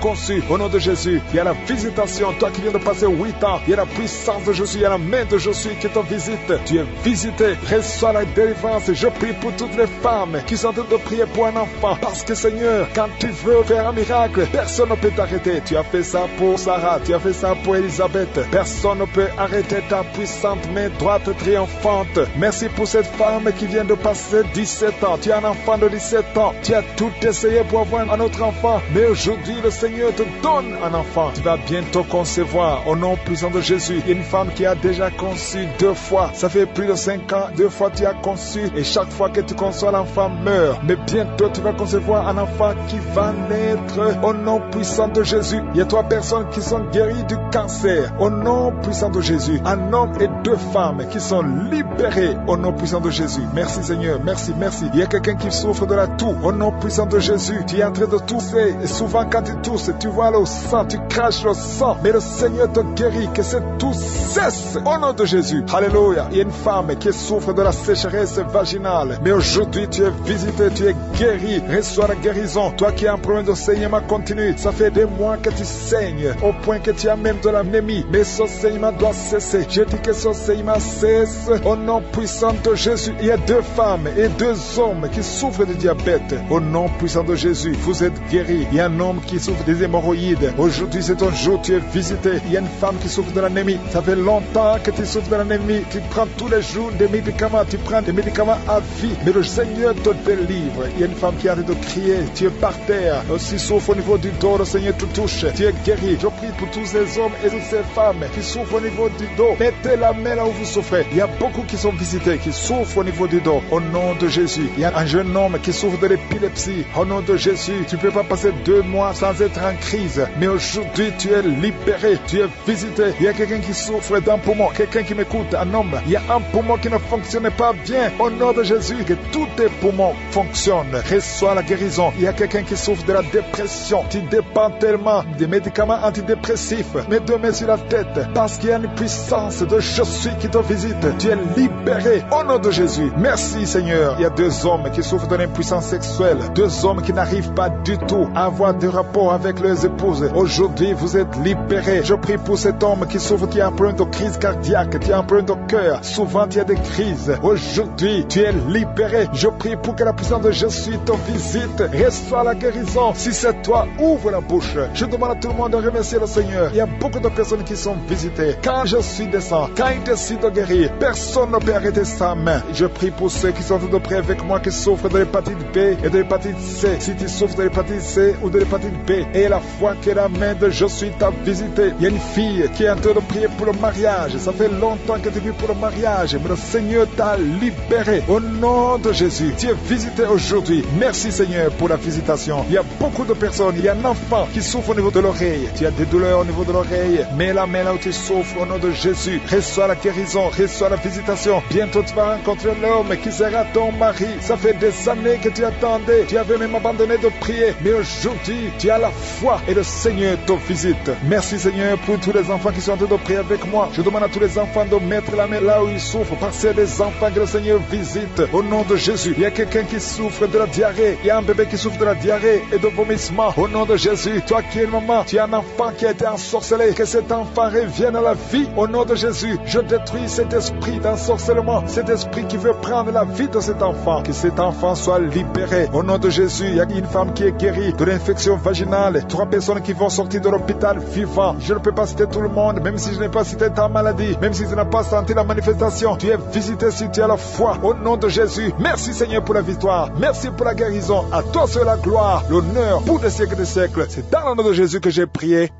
[SPEAKER 2] conçu. Au nom de Jésus, il y a la visitation. Toi qui viens de passer 8 ans, il y a la puissance de Jésus, il y a la main de Jésus qui te visite. Tu es visité. Reçois la délivrance. Je prie pour toutes les femmes qui sont en train de prier pour un enfant. Parce que Seigneur, quand tu veux faire un miracle, personne ne peut t'arrêter. Tu as fait ça pour Sarah, tu as fait ça pour Elisabeth. Personne ne peut arrêter ta puissante main droite triomphante. Merci pour cette femme qui vient de passer 17 ans. Tu as un enfant de 17 ans. Tu as tout essayé pour avoir un autre enfant. Mais aujourd'hui, le Seigneur te donne un enfant. Tu vas bientôt concevoir au nom puissant de Jésus. Il y a une femme qui a déjà conçu 2 fois. Ça fait plus de 5 ans. 2 fois tu as conçu. Et chaque fois que tu conçois, l'enfant meurt. Mais bientôt, tu vas concevoir un enfant qui va naître au nom puissant de Jésus. Il y a 3 personnes qui sont guéries du cancer au nom puissant de Jésus. Un homme et 2 femmes qui sont libérés au nom puissant de Jésus. Merci Seigneur, merci. Il y a quelqu'un qui souffre de la toux au nom puissant de Jésus. Tu es en train de tousser et souvent quand tu tousses, tu vois le sang, tu craches le sang. Mais le Seigneur te guérit, que cette toux cesse au nom de Jésus. Alléluia. Il y a une femme qui souffre de la sécheresse vaginale. Mais aujourd'hui tu es visité, tu es guéri. Reçois la guérison. Toi qui as un problème de saignement continu, ça fait des mois que tu saignes au point que tu as même de l'anémie. Mais ce saignement doit cesser. Je dis que ce saignement cesse au nom puissant de Jésus. Il y a 2 femmes et 2 hommes qui souffrent de diabète. Au nom puissant de Jésus, vous êtes guéris. Il y a un homme qui souffre des hémorroïdes. Aujourd'hui c'est ton jour, tu es visité. Il y a une femme qui souffre de l'anémie. Ça fait longtemps que tu souffres de l'anémie. Tu prends tous les jours des médicaments. Tu prends des médicaments à vie. Mais le Seigneur te délivre. Il y a une femme qui arrête de crier. Tu es par terre. Si souffre au niveau du dos, le Seigneur te touche. Tu es guéri. Je prie pour tous ces hommes et toutes ces femmes qui souffrent au niveau du dos. Mettez la main là où vous souffrez. Il y a beaucoup qui sont visités, qui souffrent au niveau du dos. Au nom de Jésus. Il y a un jeune homme qui souffre de l'épilepsie. Au nom de Jésus, tu ne peux pas passer 2 mois sans être en crise. Mais aujourd'hui, tu es libéré. Tu es visité. Il y a quelqu'un qui souffre d'un poumon. Quelqu'un qui m'écoute, un homme. Il y a un poumon qui ne fonctionne pas bien. Au nom de Jésus, que tous tes poumons fonctionnent. Reçois la guérison. Il y a quelqu'un qui souffre de la dépression. Tu dépends tellement des médicaments antidépressifs. Mets 2 mains sur la tête. Parce qu'il y a une puissance de je suis qui te visite. Tu es libéré. Au nom de Jésus. Merci Seigneur. Il y a 2 hommes qui souffrent de l'impuissance sexuelle. 2 hommes qui n'arrivent pas du tout à avoir de rapport avec leurs épouses. Aujourd'hui, vous êtes libérés. Je prie pour cet homme qui souffre, qui a un problème de crise cardiaque, qui a un problème de cœur. Souvent, il y a des crises. Aujourd'hui, tu es libéré. Je prie pour que la puissance de Jésus te visite. Reçois la guérison. Si c'est toi, ouvre la bouche. Je demande à tout le monde de remercier le Seigneur. Il y a beaucoup de personnes qui sont visitées. Quand je suis descend, quand il décide de guérir, personne ne peut arrêter sa main. Je prie pour ceux qui sont en train de prier avec moi, qui souffrent de l'hépatite B et de l'hépatite C. Si tu souffres de l'hépatite C ou de l'hépatite B, et la foi que la main de Jésus t'a visité. Il y a une fille qui est en train de prier pour le mariage. Ça fait longtemps que tu pries pour le mariage, mais le Seigneur t'a libéré. Au nom de Jésus, tu es visité aujourd'hui. Merci Seigneur pour la visitation. Il y a beaucoup de personnes. Il y a un enfant qui souffre au niveau de l'oreille. Tu as des douleurs au niveau de l'oreille. Mets la main là où tu souffres au nom de Jésus. Reçois la guérison, reçois la visitation. Bientôt tu vas rencontrer l'homme qui sera ton mari. Ça fait des années que tu attendais. Tu avais même abandonné de prier. Mais aujourd'hui, tu as la foi et le Seigneur te visite. Merci Seigneur pour tous les enfants qui sont en train de prier avec moi. Je demande à tous les enfants de mettre la main là où ils souffrent. Parce que des enfants que le Seigneur visite. Au nom de Jésus, il y a quelqu'un qui souffre de la diarrhée. Il y a un bébé qui souffre de la diarrhée et de vomissement. Au nom de Jésus, toi qui es une maman, tu as un enfant qui a été ensorcelé. Que cet enfant revienne à la vie. Au nom de Jésus, je détruis cet esprit d'ensorcellement. Cet esprit qui veut prendre la vie de cet enfant. Que cet enfant soit libéré. Au nom de Jésus, il y a une femme qui est guérie de l'infection vaginale. 3 personnes qui vont sortir de l'hôpital vivant. Je ne peux pas citer tout le monde, même si je n'ai pas cité ta maladie, même si tu n'as pas senti la manifestation. Tu es visité si tu as la foi. Au nom de Jésus, merci Seigneur pour la victoire. Merci pour la guérison. À toi seul la gloire, l'honneur pour des siècles et des siècles. C'est dans le nom de Jésus que j'ai prié.